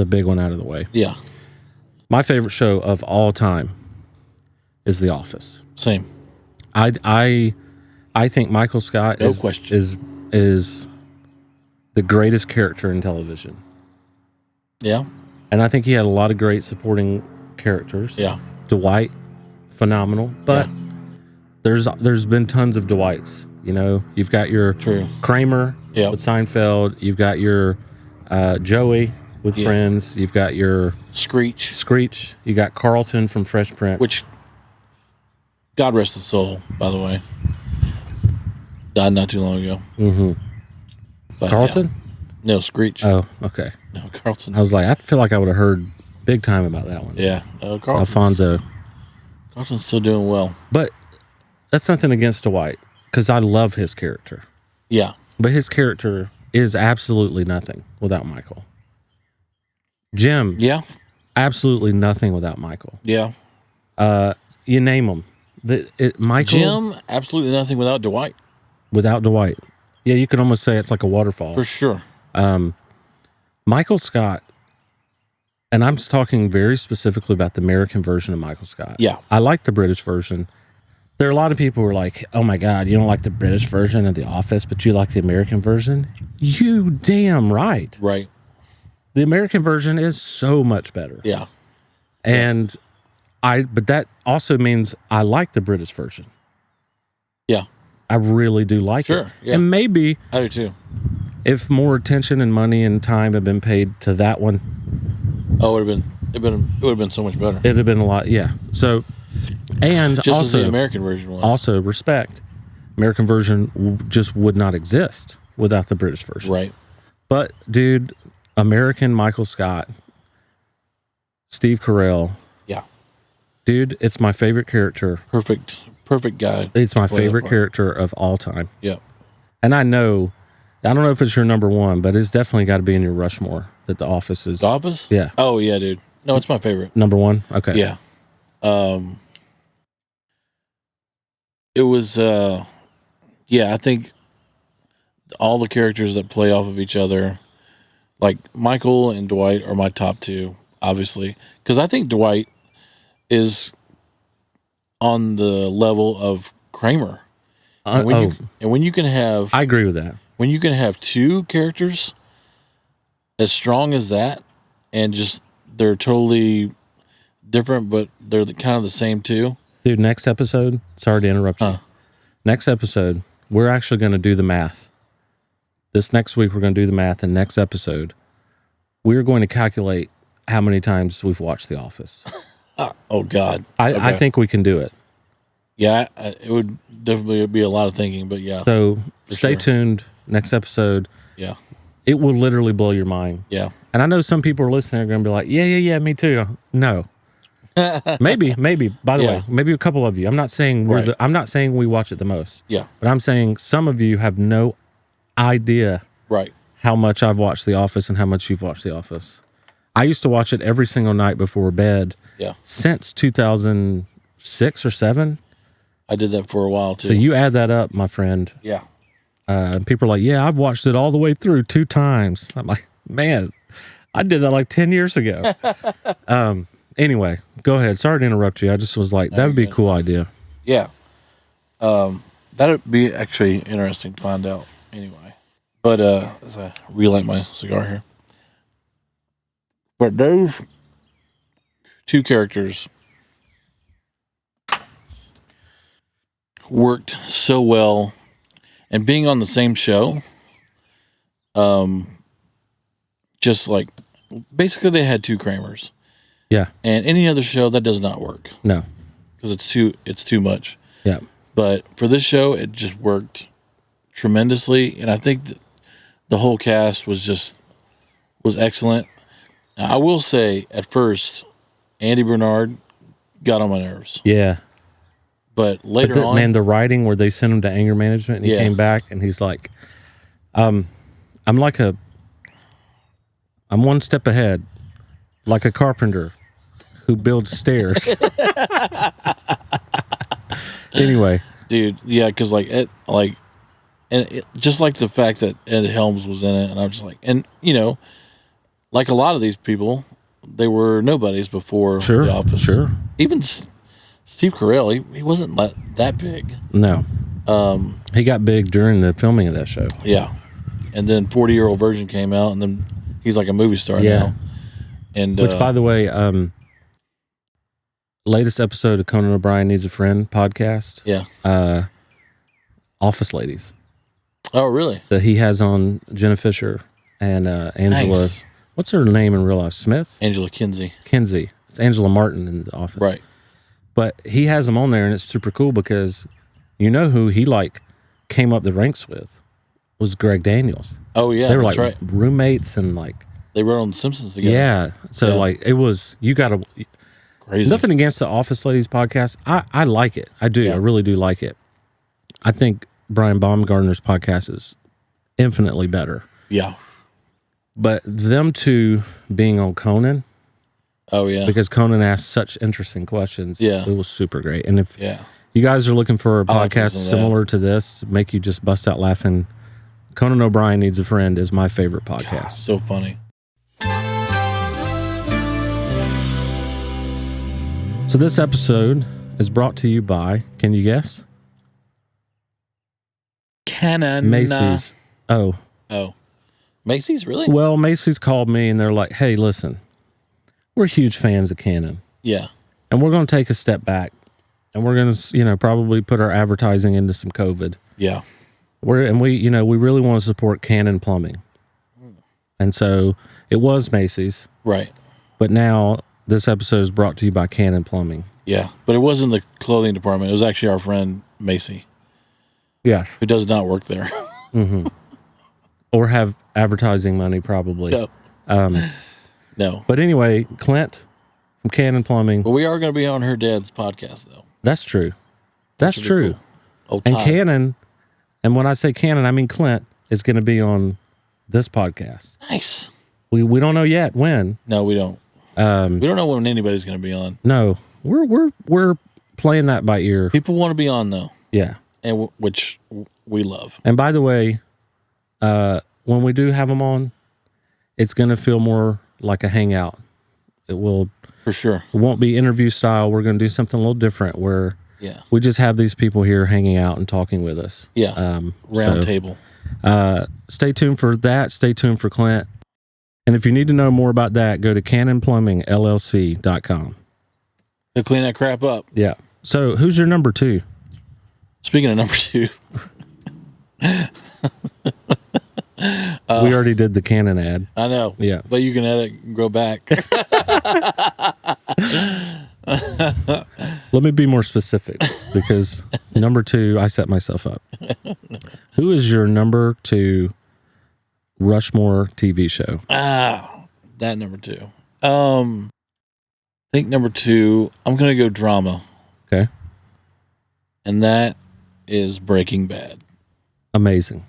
Speaker 1: big one out of the way.
Speaker 2: Yeah.
Speaker 1: My favorite show of all time is The Office.
Speaker 2: Same.
Speaker 1: I think Michael Scott
Speaker 2: No question.
Speaker 1: is the greatest character in television,
Speaker 2: Yeah.
Speaker 1: and I think he had a lot of great supporting characters.
Speaker 2: Yeah.
Speaker 1: Dwight, phenomenal, but there's been tons of Dwights. You've got your
Speaker 2: True.
Speaker 1: Kramer
Speaker 2: Yeah.
Speaker 1: with Seinfeld. You've got your Joey with Friends. You've got your
Speaker 2: Screech,
Speaker 1: You got Carlton from Fresh Prince.
Speaker 2: which, God rest his soul, by the way. Died not too long ago.
Speaker 1: Mm-hmm.
Speaker 2: But,
Speaker 1: Carlton?
Speaker 2: yeah. No, Screech.
Speaker 1: Oh, okay.
Speaker 2: No, Carlton.
Speaker 1: I was like, I feel like I would have heard big time about that one.
Speaker 2: Yeah.
Speaker 1: Alfonso.
Speaker 2: Carlton's still doing well.
Speaker 1: But that's nothing against Dwight, because I love his character.
Speaker 2: Yeah.
Speaker 1: But his character is absolutely nothing without Michael. Jim,
Speaker 2: Yeah.
Speaker 1: absolutely nothing without Michael.
Speaker 2: Yeah.
Speaker 1: You name them. Michael,
Speaker 2: Jim, absolutely nothing without Dwight.
Speaker 1: without Dwight. Yeah, you could almost say it's like a waterfall.
Speaker 2: For sure.
Speaker 1: Michael Scott, and I'm talking very specifically about the American version of Michael Scott.
Speaker 2: Yeah.
Speaker 1: I like the British version. There are a lot of people who are like, oh my God, you don't like the British version of The Office, but you like the American version? You damn right.
Speaker 2: Right.
Speaker 1: The American version is so much better.
Speaker 2: Yeah.
Speaker 1: And but that also means I like the British version.
Speaker 2: Yeah.
Speaker 1: I really do like it.
Speaker 2: Sure, yeah.
Speaker 1: And maybe
Speaker 2: I do too.
Speaker 1: if more attention and money and time had been paid to that one,
Speaker 2: Oh, it would have been so much better.
Speaker 1: it'd have been a lot. Yeah. So, and
Speaker 2: Just as
Speaker 1: also,
Speaker 2: the American version was.
Speaker 1: also respect. American version just would not exist without the British version.
Speaker 2: Right.
Speaker 1: But dude, American Michael Scott, Steve Carell,
Speaker 2: Yeah.
Speaker 1: dude, it's my favorite character.
Speaker 2: Perfect guy.
Speaker 1: It's my
Speaker 2: Play that
Speaker 1: favorite
Speaker 2: part.
Speaker 1: character of all time.
Speaker 2: Yeah.
Speaker 1: And I know I don't know if it's your number one, but it's definitely got to be in your Rushmore. That The Office is.
Speaker 2: The Office?
Speaker 1: Yeah.
Speaker 2: Oh yeah, dude. No, it's my favorite.
Speaker 1: Number one. Okay.
Speaker 2: Yeah. It was. Yeah, I think all the characters that play off of each other, like Michael and Dwight, are my top two, obviously, because I think Dwight is on the level of Kramer. And when you can have,
Speaker 1: I agree with that.
Speaker 2: When you can have two characters as strong as that, and just they're totally different, but they're kind of the same too.
Speaker 1: Dude, next episode, sorry to interrupt you. Next episode, we're actually going to do the math. This next week, we're going to do the math, and next episode, we're going to calculate how many times we've watched The Office.
Speaker 2: Oh, God.
Speaker 1: I think we can do it.
Speaker 2: Yeah, it would definitely be a lot of thinking, but yeah.
Speaker 1: So stay tuned. Next episode.
Speaker 2: Yeah.
Speaker 1: It will literally blow your mind.
Speaker 2: Yeah.
Speaker 1: And I know some people are listening are going to be like, yeah, me too. No. maybe. By the way, maybe a couple of you. I'm not saying I'm not saying we watch it the most.
Speaker 2: Yeah.
Speaker 1: But I'm saying some of you have no idea how much I've watched The Office and how much you've watched The Office. I used to watch it every single night before bed.
Speaker 2: Yeah.
Speaker 1: Since 2006 or 7.
Speaker 2: I did that for a while too.
Speaker 1: So you add that up, my friend.
Speaker 2: Yeah.
Speaker 1: People are like, yeah, I've watched it all the way through 2 times. I'm like, man, I did that like 10 years ago. Anyway, go ahead. Sorry to interrupt you. I just was like, that would be a cool idea.
Speaker 2: Yeah. That'd be actually interesting to find out anyway. But as I relight my cigar here. But those two characters worked so well, and being on the same show, just like basically they had 2 Kramers.
Speaker 1: Yeah.
Speaker 2: And any other show that does not work.
Speaker 1: No.
Speaker 2: Because it's too much.
Speaker 1: Yeah.
Speaker 2: But for this show, it just worked tremendously, and I think that the whole cast was excellent. Now, I will say, at first, Andy Bernard got on my nerves.
Speaker 1: Yeah.
Speaker 2: But later on,
Speaker 1: man, the writing where they sent him to anger management and he came back and he's like, I'm one step ahead, like a carpenter who builds stairs. Anyway,
Speaker 2: dude, yeah, because just like the fact that Ed Helms was in it, and I'm just like, and like a lot of these people, they were nobodies before The Office.
Speaker 1: Sure.
Speaker 2: Even Steve Carell, he wasn't that big.
Speaker 1: No. He got big during the filming of that show.
Speaker 2: Yeah. And then 40-Year-Old Virgin came out, and then he's like a movie star now. And
Speaker 1: which, by the way, latest episode of Conan O'Brien Needs a Friend podcast.
Speaker 2: Yeah.
Speaker 1: Office Ladies.
Speaker 2: Oh, really?
Speaker 1: So he has on Jenna Fisher and Angela.
Speaker 2: Nice.
Speaker 1: What's her name in real life? Smith?
Speaker 2: Angela Kinsey.
Speaker 1: It's Angela Martin in The Office.
Speaker 2: Right.
Speaker 1: But he has them on there, and it's super cool because who he came up the ranks with was Greg Daniels.
Speaker 2: Oh yeah,
Speaker 1: they were roommates and
Speaker 2: they wrote on The Simpsons together.
Speaker 1: Yeah, so it was
Speaker 2: crazy.
Speaker 1: Nothing against the Office Ladies podcast. I like it. I do. Yeah. I really do like it. I think Brian Baumgartner's podcast is infinitely better.
Speaker 2: Yeah,
Speaker 1: but them two being on Conan.
Speaker 2: Oh yeah,
Speaker 1: because Conan asked such interesting questions.
Speaker 2: Yeah,
Speaker 1: it was super great. And if you guys are looking for a podcast similar to this, make you just bust out laughing, Conan O'Brien Needs a Friend is my favorite podcast.
Speaker 2: God, so funny.
Speaker 1: So this episode is brought to you by, can you guess?
Speaker 2: Canon.
Speaker 1: Macy's. Oh.
Speaker 2: Macy's, really?
Speaker 1: Well, Macy's called me and they're like, hey, listen, we're huge fans of Canon.
Speaker 2: Yeah.
Speaker 1: And we're going to take a step back and we're going to, probably put our advertising into some COVID.
Speaker 2: Yeah.
Speaker 1: We really want to support Canon Plumbing. And so it was Macy's.
Speaker 2: Right.
Speaker 1: But now this episode is brought to you by Canon Plumbing.
Speaker 2: Yeah. But it wasn't the clothing department. It was actually our friend Macy.
Speaker 1: Yes.
Speaker 2: Who does not work there.
Speaker 1: Mm-hmm. Or have advertising money, probably.
Speaker 2: No. No.
Speaker 1: But anyway, Clint from Canon Plumbing.
Speaker 2: But we are going to be on her dad's podcast, though.
Speaker 1: That's true. That's true.
Speaker 2: Cool.
Speaker 1: And Canon, and when I say Canon, I mean Clint. is going to be on this podcast.
Speaker 2: Nice.
Speaker 1: We don't know yet when.
Speaker 2: No, we don't. We don't know when anybody's going to be on.
Speaker 1: No, we're playing that by ear.
Speaker 2: People want to be on though.
Speaker 1: Yeah,
Speaker 2: and which we love.
Speaker 1: And by the way, when we do have them on, it's going to feel more like a hangout. It will,
Speaker 2: for sure.
Speaker 1: It won't be interview style. We're going to do something a little different where we just have these people here hanging out and talking with us.
Speaker 2: Yeah, round table.
Speaker 1: Stay tuned for that. Stay tuned for Clint. And if you need to know more about that, go to canonplumbingllc.com.
Speaker 2: They'll clean that crap up.
Speaker 1: Yeah. So who's your number 2?
Speaker 2: Speaking of number 2.
Speaker 1: We already did the Canon ad.
Speaker 2: I know.
Speaker 1: Yeah.
Speaker 2: But you can edit and go back.
Speaker 1: Let me be more specific because number 2, I set myself up. Who is your number 2 Rushmore TV show?
Speaker 2: That number 2. I think number 2, I'm going to go drama.
Speaker 1: Okay.
Speaker 2: And that is Breaking Bad.
Speaker 1: Amazing.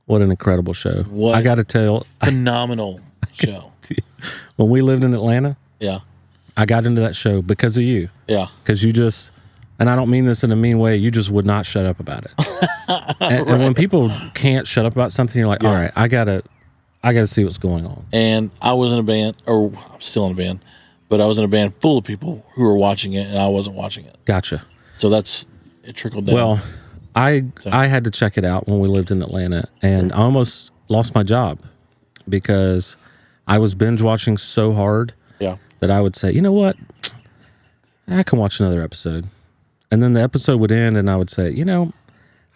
Speaker 1: What an incredible show. I got to tell.
Speaker 2: Phenomenal show.
Speaker 1: When we lived in Atlanta,
Speaker 2: yeah,
Speaker 1: I got into that show because of you.
Speaker 2: Yeah.
Speaker 1: Because you just, and I don't mean this in a mean way, you just would not shut up about it. And when people can't shut up about something, you're like, all right, I gotta see what's going on.
Speaker 2: And I was in a band, or I'm still in a band, but I was in a band full of people who were watching it and I wasn't watching it.
Speaker 1: Gotcha.
Speaker 2: So it trickled down.
Speaker 1: Well, I had to check it out when we lived in Atlanta, and I almost lost my job because I was binge watching so hard that I would say, you know what, I can watch another episode. And then the episode would end and I would say, you know,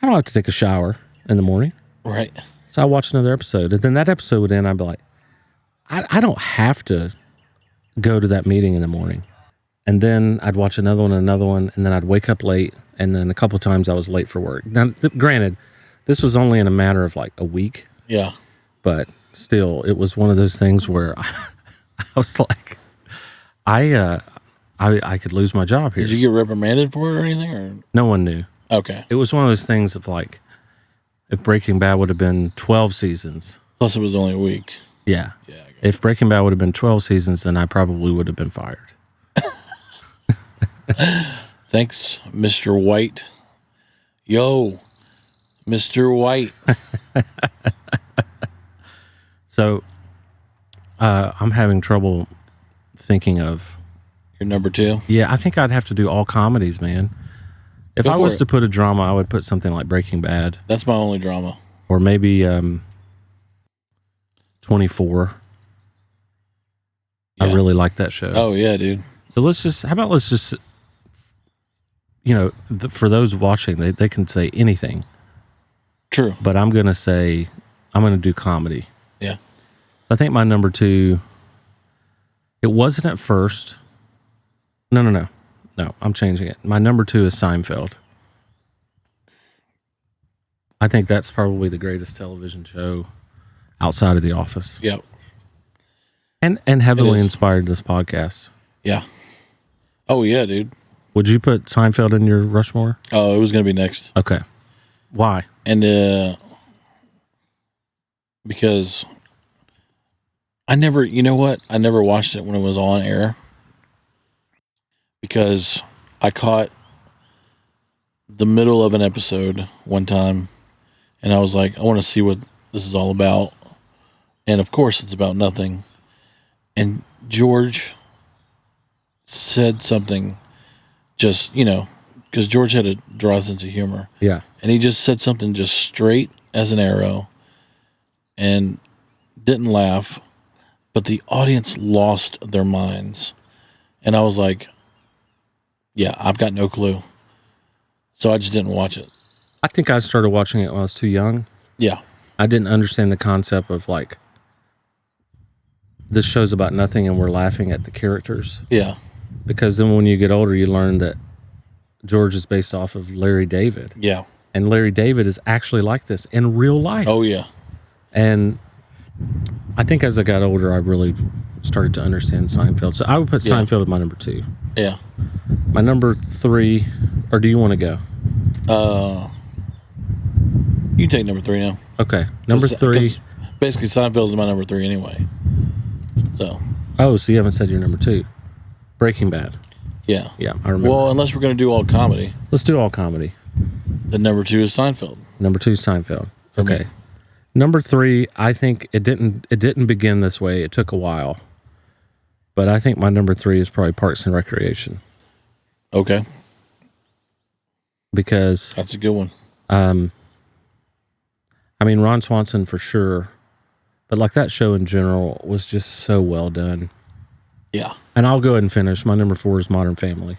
Speaker 1: I don't have to take a shower in the morning.
Speaker 2: Right.
Speaker 1: So I watched another episode. And then that episode would end, I'd be like, I don't have to go to that meeting in the morning. And then I'd watch another one, and then I'd wake up late. And then a couple of times I was late for work. Now, granted, this was only in a matter of like a week.
Speaker 2: Yeah.
Speaker 1: But still, it was one of those things where I was like, I could lose my job here.
Speaker 2: Did you get reprimanded for it or anything? Or?
Speaker 1: No one knew.
Speaker 2: Okay.
Speaker 1: It was one of those things of like, if Breaking Bad would have been 12 seasons.
Speaker 2: Plus, it was only a week.
Speaker 1: Yeah. If Breaking Bad would have been 12 seasons, then I probably would have been fired.
Speaker 2: Thanks, Mr. White. Yo, Mr. White.
Speaker 1: So, I'm having trouble thinking of
Speaker 2: your number 2.
Speaker 1: Yeah, I think I'd have to do all comedies, man. If I was to put a drama, I would put something like Breaking Bad.
Speaker 2: That's my only drama.
Speaker 1: Or maybe 24. Yeah. I really like that show.
Speaker 2: Oh yeah, dude.
Speaker 1: So let's just you know, for those watching, they can say anything.
Speaker 2: True.
Speaker 1: But I'm going to say, I'm going to do comedy.
Speaker 2: Yeah.
Speaker 1: So I think my number 2, it wasn't at first. No, I'm changing it. My number 2 is Seinfeld. I think that's probably the greatest television show outside of The Office.
Speaker 2: Yep.
Speaker 1: And heavily inspired this podcast.
Speaker 2: Yeah. Oh yeah, dude.
Speaker 1: Would you put Seinfeld in your Rushmore?
Speaker 2: Oh, it was going to be next.
Speaker 1: Okay. Why?
Speaker 2: And because I never watched it when it was on air because I caught the middle of an episode one time and I was like, I want to see what this is all about. And of course it's about nothing. And George said something just, you know, because George had a dry sense of humor.
Speaker 1: Yeah.
Speaker 2: And he just said something just straight as an arrow and didn't laugh, but the audience lost their minds. And I was like, yeah, I've got no clue. So I just didn't watch it.
Speaker 1: I think I started watching it when I was too young.
Speaker 2: Yeah.
Speaker 1: I didn't understand the concept of like, this show's about nothing and we're laughing at the characters.
Speaker 2: Yeah.
Speaker 1: Because then when you get older, you learn that George is based off of Larry David.
Speaker 2: Yeah.
Speaker 1: And Larry David is actually like this in real life.
Speaker 2: Oh, yeah.
Speaker 1: And I think as I got older, I really started to understand Seinfeld. So I would put Seinfeld as my number 2.
Speaker 2: Yeah.
Speaker 1: My number 3, or do you want to go?
Speaker 2: You take number 3 now.
Speaker 1: Okay, number 3.
Speaker 2: Basically, Seinfeld is my number 3 anyway. So.
Speaker 1: Oh, so you haven't said your number 2. Breaking Bad.
Speaker 2: Yeah.
Speaker 1: Yeah, I remember.
Speaker 2: Well, unless we're going to do all comedy.
Speaker 1: Let's do all comedy.
Speaker 2: Then number 2 is Seinfeld.
Speaker 1: Number 2 is Seinfeld. Okay. Number 3, I think it didn't begin this way. It took a while. But I think my number 3 is probably Parks and Recreation.
Speaker 2: Okay.
Speaker 1: Because
Speaker 2: that's a good one.
Speaker 1: I mean, Ron Swanson for sure. But like that show in general was just so well done.
Speaker 2: Yeah.
Speaker 1: And I'll go ahead and finish. My number 4 is Modern Family.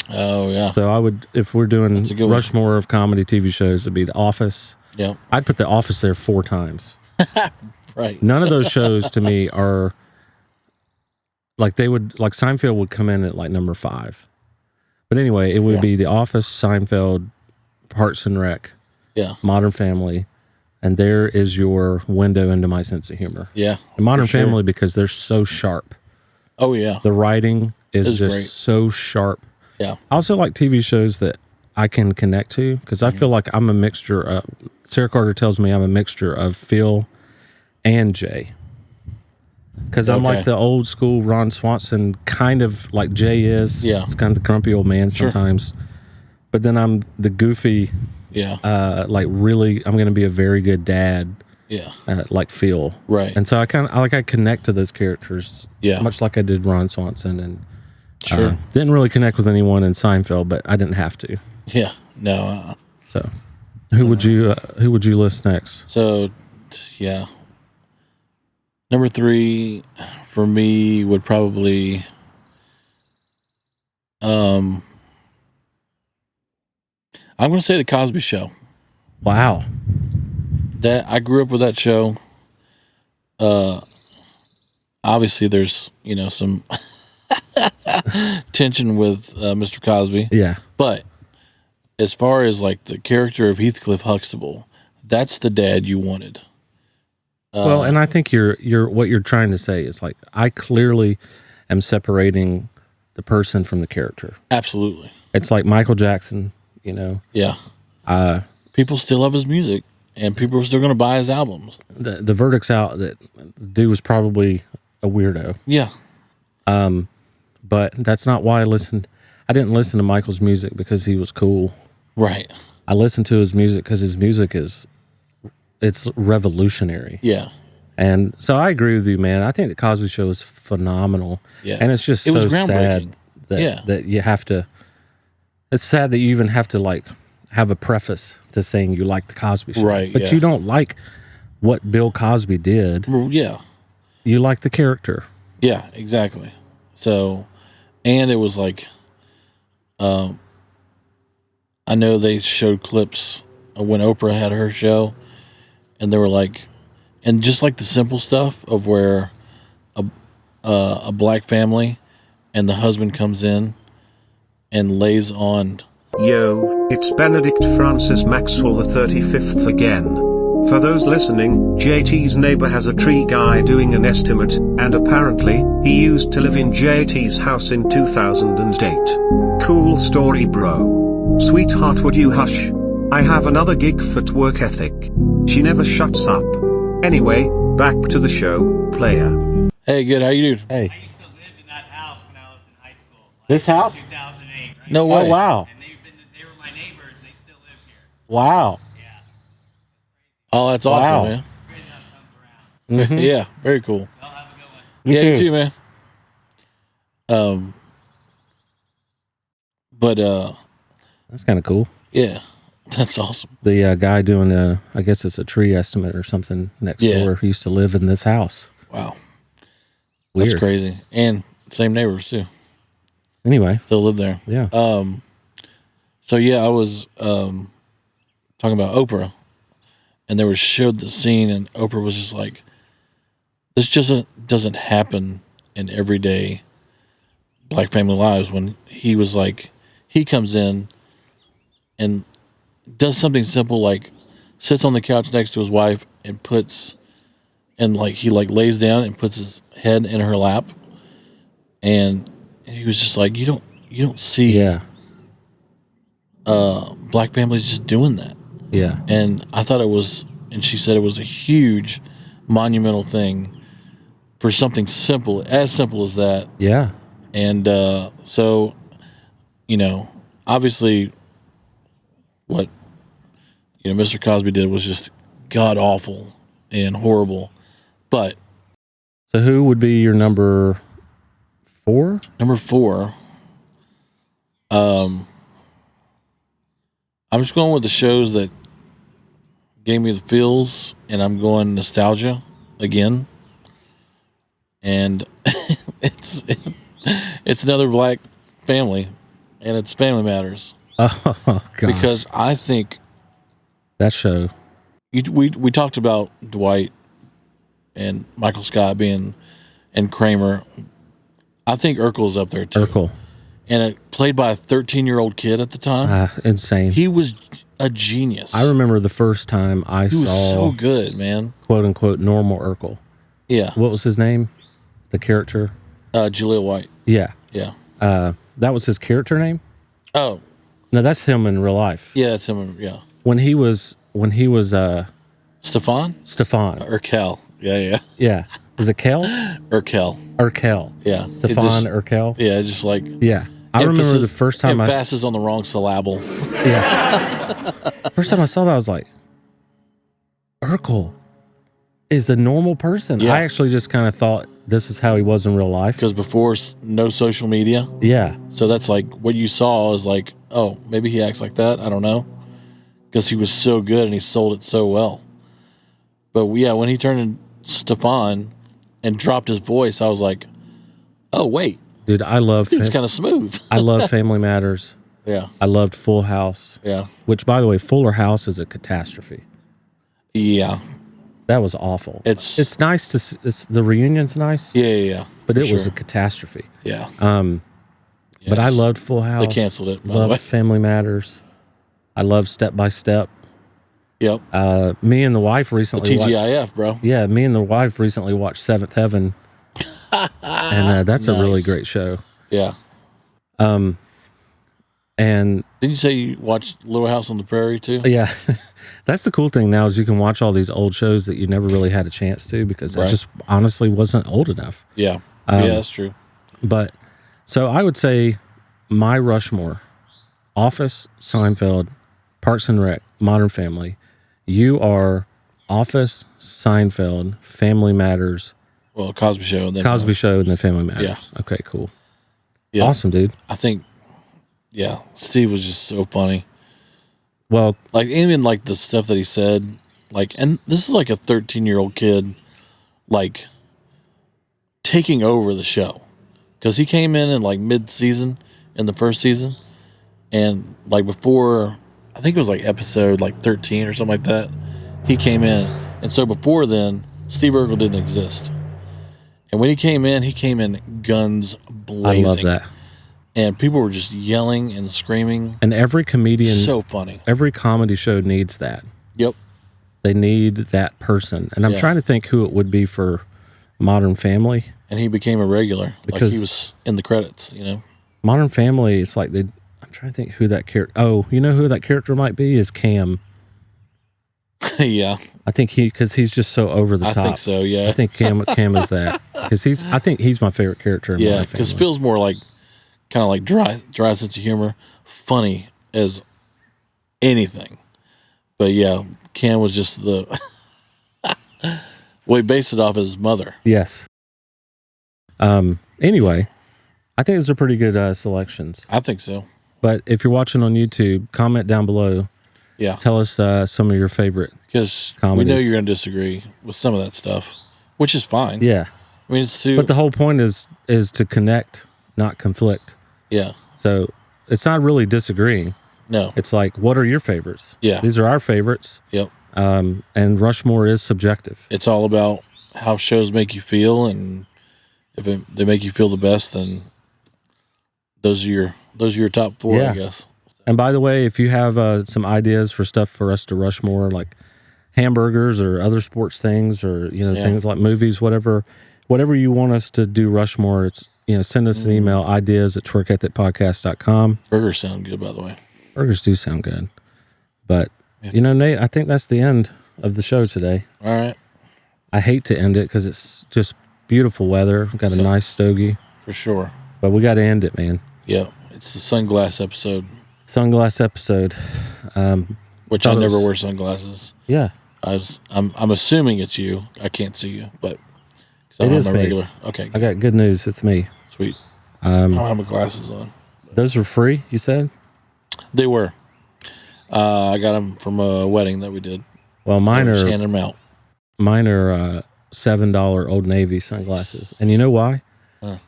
Speaker 2: Oh, yeah.
Speaker 1: So I would, if we're doing Rushmore of comedy TV shows, it'd be The Office.
Speaker 2: Yeah.
Speaker 1: I'd put The Office there 4 times.
Speaker 2: Right.
Speaker 1: None of those shows to me are like Seinfeld would come in at like number 5. But anyway, it would be The Office, Seinfeld, Parks and Rec, Modern Family, and there is your window into my sense of humor.
Speaker 2: Yeah.
Speaker 1: And Modern Family because they're so sharp.
Speaker 2: Oh, yeah.
Speaker 1: The writing is just
Speaker 2: great.
Speaker 1: so sharp.
Speaker 2: Yeah.
Speaker 1: I also like TV shows that I can connect to because I feel like I'm a mixture of, Sarah Carter tells me I'm a mixture of Phil and Jay. Because I'm like the old school Ron Swanson, kind of like Jay is.
Speaker 2: Yeah.
Speaker 1: It's kind of the grumpy old man sometimes. But then I'm the goofy, like really, I'm going to be a very good dad.
Speaker 2: Yeah.
Speaker 1: Like Phil. Right. And so I connect to those characters. Yeah. Much like I did Ron Swanson. And didn't really connect with anyone in Seinfeld, but I didn't have to.
Speaker 2: Yeah. No.
Speaker 1: So who would you list next?
Speaker 2: So, yeah. Number 3 for me would probably I'm going to say The Cosby Show.
Speaker 1: Wow.
Speaker 2: That I grew up with that show. Obviously there's, some tension with Mr. Cosby.
Speaker 1: Yeah.
Speaker 2: But as far as like the character of Heathcliff Huxtable, that's the dad you wanted.
Speaker 1: Well, and I think you're what you're trying to say is like I clearly am separating the person from the character.
Speaker 2: Absolutely.
Speaker 1: It's like Michael Jackson,
Speaker 2: Yeah. People still love his music, and people are still going to buy his albums.
Speaker 1: The verdict's out that the dude was probably a weirdo.
Speaker 2: Yeah.
Speaker 1: But that's not why I listened. I didn't listen to Michael's music because he was cool.
Speaker 2: Right.
Speaker 1: I listened to his music because his music it's revolutionary.
Speaker 2: Yeah.
Speaker 1: And so I agree with you, man. I think the Cosby Show is phenomenal.
Speaker 2: Yeah.
Speaker 1: And it's just so sad that you have to, it's sad that you even have to like have a preface to saying you like the Cosby Show.
Speaker 2: Right.
Speaker 1: But you don't like what Bill Cosby did.
Speaker 2: Well, yeah.
Speaker 1: You like the character.
Speaker 2: Yeah, exactly. So, and it was like, I know they showed clips of when Oprah had her show, and they were like, and just like the simple stuff of where a black family and the husband comes in and lays on.
Speaker 3: Yo, it's Benedict Francis Maxwell the 35th again. For those listening, JT's neighbor has a tree guy doing an estimate, and apparently, he used to live in JT's house in 2008. Cool story, bro. Sweetheart, would you hush? I have another gig for Twerk Ethic. She never shuts up. Anyway, back to the show, player.
Speaker 2: Hey, good, how you doing?
Speaker 1: Hey.
Speaker 4: I used to live in that house when I was in high school.
Speaker 1: This house?
Speaker 4: 2008, right?
Speaker 2: No way.
Speaker 1: Oh, wow.
Speaker 4: And they were my neighbors, and they still live here.
Speaker 1: Wow.
Speaker 4: Yeah.
Speaker 2: Oh, that's awesome, man.
Speaker 4: Crazy how it comes around.
Speaker 1: Mm-hmm.
Speaker 2: Yeah, very cool.
Speaker 4: Y'all have a good one.
Speaker 2: You too, man. But
Speaker 1: That's kind of cool.
Speaker 2: yeah, that's awesome.
Speaker 1: The guy doing I guess it's a tree estimate or something next door. He used to live in this house.
Speaker 2: Wow,
Speaker 1: Weird.
Speaker 2: that's crazy. And same neighbors too.
Speaker 1: Anyway,
Speaker 2: Still live there.
Speaker 1: yeah.
Speaker 2: So yeah, I was talking about Oprah, and they were showed the scene, and Oprah was just like, "This just doesn't happen in everyday black family lives." When he was like, he comes in and does something simple like sits on the couch next to his wife and he lays down and puts his head in her lap, and he was just like, you don't see black families just doing that.
Speaker 1: Yeah.
Speaker 2: And I thought it was, and she said it was a huge, monumental thing for something simple as that.
Speaker 1: Yeah.
Speaker 2: And so, obviously, what Mr. Cosby did was just god awful and horrible. But
Speaker 1: So who would be your number 4?
Speaker 2: number 4, I'm just going with the shows that gave me the feels, and I'm going nostalgia again. And it's another black family, and it's Family Matters.
Speaker 1: Oh gosh.
Speaker 2: Because I think
Speaker 1: that show.
Speaker 2: we talked about Dwight and Michael Scott and Kramer. I think Urkel's up there too.
Speaker 1: Urkel.
Speaker 2: And it played by a 13-year-old kid at the time.
Speaker 1: Insane.
Speaker 2: He was a genius.
Speaker 1: I remember the first time I
Speaker 2: He was
Speaker 1: saw
Speaker 2: so good, man.
Speaker 1: quote unquote normal Urkel.
Speaker 2: Yeah.
Speaker 1: What was his name? The character?
Speaker 2: Jaleel White.
Speaker 1: Yeah.
Speaker 2: Yeah.
Speaker 1: That was his character name?
Speaker 2: Oh,
Speaker 1: No, that's him in real life.
Speaker 2: yeah, that's him. Yeah.
Speaker 1: When he was
Speaker 2: Stefan?
Speaker 1: Stefan.
Speaker 2: Urkel. Yeah.
Speaker 1: Yeah. Was it Kel?
Speaker 2: Urkel.
Speaker 1: Urkel.
Speaker 2: Yeah.
Speaker 1: Stefan Urkel.
Speaker 2: Yeah, just like
Speaker 1: Yeah. I remember the first time
Speaker 2: emphasis on the wrong syllable.
Speaker 1: Yeah. First time I saw that, I was like, Urkel is a normal person.
Speaker 2: Yeah.
Speaker 1: I actually just kind of thought this is how he was in real life.
Speaker 2: Because before, no social media.
Speaker 1: Yeah.
Speaker 2: So that's like what you saw is like, oh, maybe he acts like that. I don't know. Because he was so good and he sold it so well. But yeah, when he turned in Stefan and dropped his voice, I was like, oh, wait.
Speaker 1: Dude, I love
Speaker 2: It's kind of smooth.
Speaker 1: I love Family Matters.
Speaker 2: Yeah.
Speaker 1: I loved Full House.
Speaker 2: Yeah.
Speaker 1: Which, by the way, Fuller House is a catastrophe.
Speaker 2: Yeah.
Speaker 1: That was awful.
Speaker 2: It's
Speaker 1: nice to the reunion's nice.
Speaker 2: Yeah.
Speaker 1: But it was
Speaker 2: sure.
Speaker 1: a catastrophe.
Speaker 2: Yeah.
Speaker 1: But I loved Full House.
Speaker 2: They canceled it, by the
Speaker 1: Loved
Speaker 2: way.
Speaker 1: Family Matters. I loved Step by Step.
Speaker 2: Yep.
Speaker 1: Me and the wife recently
Speaker 2: TGIF, bro.
Speaker 1: Yeah, me and the wife recently watched Seventh Heaven. And that's a really great show.
Speaker 2: Yeah.
Speaker 1: And
Speaker 2: Didn't you say you watched Little House on the Prairie too?
Speaker 1: yeah, that's the cool thing now is you can watch all these old shows that you never really had a chance to because I just honestly wasn't old enough.
Speaker 2: Yeah. Yeah, that's true.
Speaker 1: But so I would say my Rushmore, Office, Seinfeld, Parks and Rec, Modern Family. You are Office, Seinfeld, Family Matters.
Speaker 2: Well, Cosby Show. And then
Speaker 1: Cosby Show and the Family Matters.
Speaker 2: Yeah.
Speaker 1: Okay, cool.
Speaker 2: Yeah.
Speaker 1: Awesome, dude.
Speaker 2: I think, yeah, Steve was just so funny.
Speaker 1: Well,
Speaker 2: Like, even like the stuff that he said, like, and this is like a 13-year-old kid, like, taking over the show. Because he came in like mid-season in the first season. And like before, I think it was like episode like 13 or something like that, he came in. And so before then, Steve Urkel didn't exist. And when he came in guns blazing.
Speaker 1: I love that.
Speaker 2: And people were just yelling and screaming.
Speaker 1: And every comedian,
Speaker 2: So funny.
Speaker 1: every comedy show needs that.
Speaker 2: Yep.
Speaker 1: They need that person. And I'm trying to think who it would be for Modern Family.
Speaker 2: And he became a regular.
Speaker 1: Because
Speaker 2: like he was in the credits,
Speaker 1: Modern Family, it's like I'm trying to think who that character. Oh, you know who that character might be? Is Cam.
Speaker 2: Yeah.
Speaker 1: I think because he's just so over the top.
Speaker 2: I think so, yeah.
Speaker 1: I think Cam is that. Because I think he's my favorite character in
Speaker 2: Yeah,
Speaker 1: Modern
Speaker 2: because
Speaker 1: Family.
Speaker 2: Phil's more like, kind of like dry sense of humor, funny as anything. But yeah, Cam was just the, well, he based it off his mother.
Speaker 1: Yes. Anyway, I think those are pretty good selections.
Speaker 2: I think so.
Speaker 1: But if you're watching on YouTube, comment down below.
Speaker 2: Yeah.
Speaker 1: Tell us some of your favorite.
Speaker 2: Because we know
Speaker 1: comedies.
Speaker 2: you're going to disagree with some of that stuff, which is fine.
Speaker 1: Yeah.
Speaker 2: I mean, it's too,
Speaker 1: But the whole point is to connect, not conflict.
Speaker 2: yeah.
Speaker 1: So it's not really disagreeing.
Speaker 2: No.
Speaker 1: It's like, what are your favorites?
Speaker 2: Yeah.
Speaker 1: These are our favorites.
Speaker 2: Yep.
Speaker 1: And Rushmore is subjective.
Speaker 2: It's all about how shows make you feel, and if they make you feel the best, then those are your top 4,
Speaker 1: Yeah.
Speaker 2: I guess.
Speaker 1: And by the way, if you have some ideas for stuff for us to Rushmore, like hamburgers or other sports things or, things like movies, whatever you want us to do Rushmore, it's, send us an email, ideas@twerkethicpodcast.com.
Speaker 2: Burgers sound good, by the way.
Speaker 1: Burgers do sound good. But
Speaker 2: Yeah.
Speaker 1: You know, Nate, I think that's the end of the show today.
Speaker 2: All right.
Speaker 1: I hate to end it because it's just beautiful weather. We've got a nice stogie.
Speaker 2: For sure.
Speaker 1: But we got to end it, man.
Speaker 2: Yeah. It's the sunglass episode.
Speaker 1: Sunglass episode.
Speaker 2: Which I never wear sunglasses.
Speaker 1: Yeah.
Speaker 2: I'm assuming it's you. I can't see you, but I
Speaker 1: It
Speaker 2: don't
Speaker 1: is
Speaker 2: have my
Speaker 1: me.
Speaker 2: regular. Okay.
Speaker 1: I got good news. It's me.
Speaker 2: Sweet. I don't have my glasses on.
Speaker 1: Those were free, you said?
Speaker 2: They were. I got them from a wedding that we did.
Speaker 1: Well, mine
Speaker 2: Just
Speaker 1: are
Speaker 2: handed them out.
Speaker 1: $7 Old Navy sunglasses. And you know why?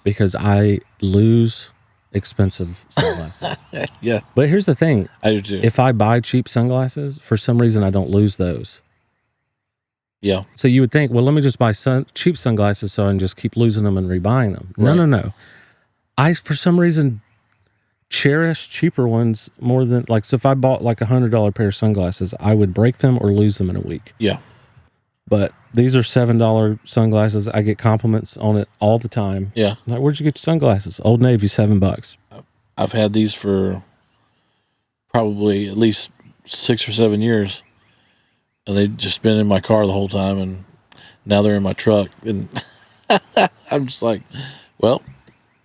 Speaker 1: Because I lose expensive sunglasses.
Speaker 2: Yeah,
Speaker 1: But here's the thing.
Speaker 2: I do too.
Speaker 1: If I buy cheap sunglasses, for some reason I don't lose those.
Speaker 2: Yeah.
Speaker 1: So you would think, well, let me just buy cheap sunglasses so I can just keep losing them and rebuying them.
Speaker 2: Right.
Speaker 1: No. I, for some reason, cherish cheaper ones more than, like, so if I bought like $100 pair of sunglasses, I would break them or lose them in a week.
Speaker 2: Yeah.
Speaker 1: But these are $7 sunglasses. I get compliments on it all the time.
Speaker 2: Yeah.
Speaker 1: I'm like, where'd you get your sunglasses? Old Navy, $7.
Speaker 2: I've had these for probably at least 6 or 7 years, and they've just been in my car the whole time, and now they're in my truck, and I'm just like, well,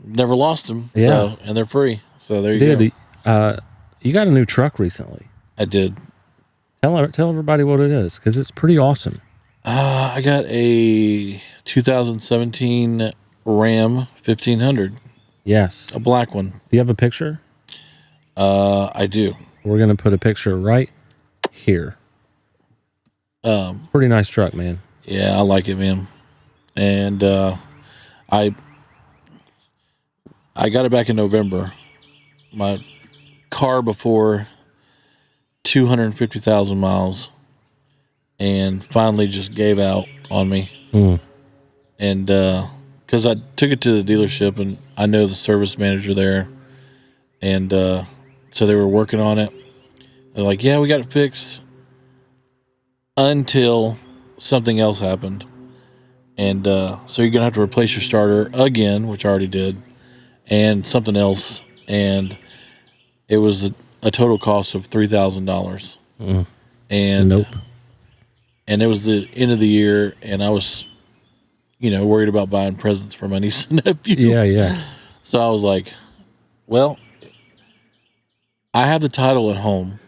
Speaker 2: never lost them.
Speaker 1: Yeah.
Speaker 2: So, and they're free. So there you go.
Speaker 1: Dude, you got a new truck recently.
Speaker 2: I did.
Speaker 1: Tell everybody what it is, because it's pretty awesome.
Speaker 2: I got a 2017 Ram 1500,
Speaker 1: Yes.
Speaker 2: a black one.
Speaker 1: Do you have a picture?
Speaker 2: I do.
Speaker 1: We're going to put a picture right here. Pretty nice truck, man.
Speaker 2: Yeah, I like it, man. And I got it back in November. My car before 250,000 miles, and finally just gave out on me. And because I took it to the dealership, and I know the service manager there, and so they were working on it. They're like, yeah, we got it fixed, until something else happened. And so you're gonna have to replace your starter again, which I already did, and something else, and it was a total cost of $3,000. And
Speaker 1: Nope.
Speaker 2: and it was the end of the year, and I was, worried about buying presents for my niece and nephew.
Speaker 1: Yeah.
Speaker 2: So I was like, well, I have the title at home,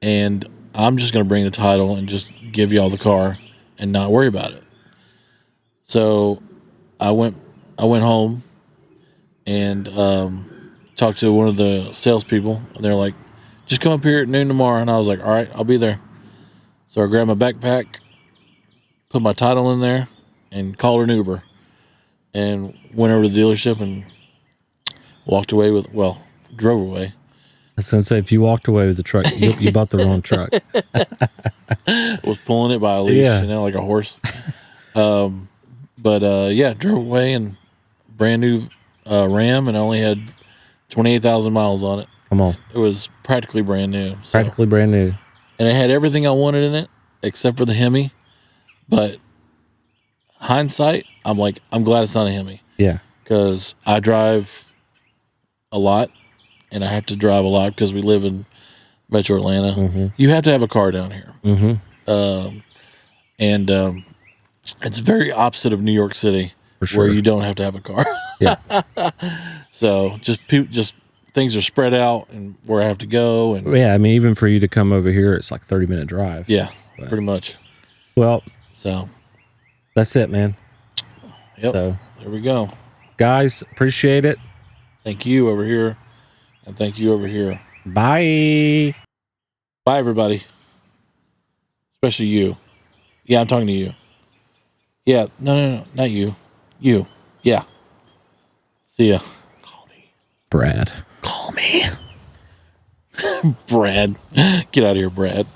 Speaker 2: and I'm just going to bring the title and just give y'all the car and not worry about it. So I went home and talked to one of the salespeople, and they're like, just come up here at noon tomorrow. And I was like, all right, I'll be there. So I grabbed my backpack, put my title in there, and called an Uber, and went over to the dealership and drove away.
Speaker 1: I was going to say, if you walked away with the truck, you bought the wrong truck.
Speaker 2: Was pulling it by a leash,
Speaker 1: Yeah.
Speaker 2: like a horse. Drove away, and brand new Ram, and I only had 28,000 miles on it.
Speaker 1: Come on.
Speaker 2: It was practically brand new. So.
Speaker 1: Practically brand new.
Speaker 2: And it had everything I wanted in it, except for the Hemi. But hindsight, I'm glad it's not a Hemi.
Speaker 1: Yeah.
Speaker 2: Because I drive a lot, and I have to drive a lot because we live in Metro Atlanta.
Speaker 1: Mm-hmm.
Speaker 2: You have to have a car down here.
Speaker 1: Mm-hmm.
Speaker 2: It's very opposite of New York City,
Speaker 1: For sure.
Speaker 2: where you don't have to have a car.
Speaker 1: Yeah.
Speaker 2: So just things are spread out, and where I have to go, and
Speaker 1: Yeah, I mean, even for you to come over here, it's like 30-minute drive.
Speaker 2: yeah, pretty much.
Speaker 1: Well,
Speaker 2: So
Speaker 1: that's it, man.
Speaker 2: yep,
Speaker 1: So,
Speaker 2: there we go.
Speaker 1: guys, appreciate it.
Speaker 2: Thank you over here, and thank you over here.
Speaker 1: Bye.
Speaker 2: Bye, everybody. Especially you. Yeah, I'm talking to you. Yeah, no, not you. You. Yeah. See ya. Call me.
Speaker 1: Brad.
Speaker 2: Call me. Brad. Get out of here, Brad.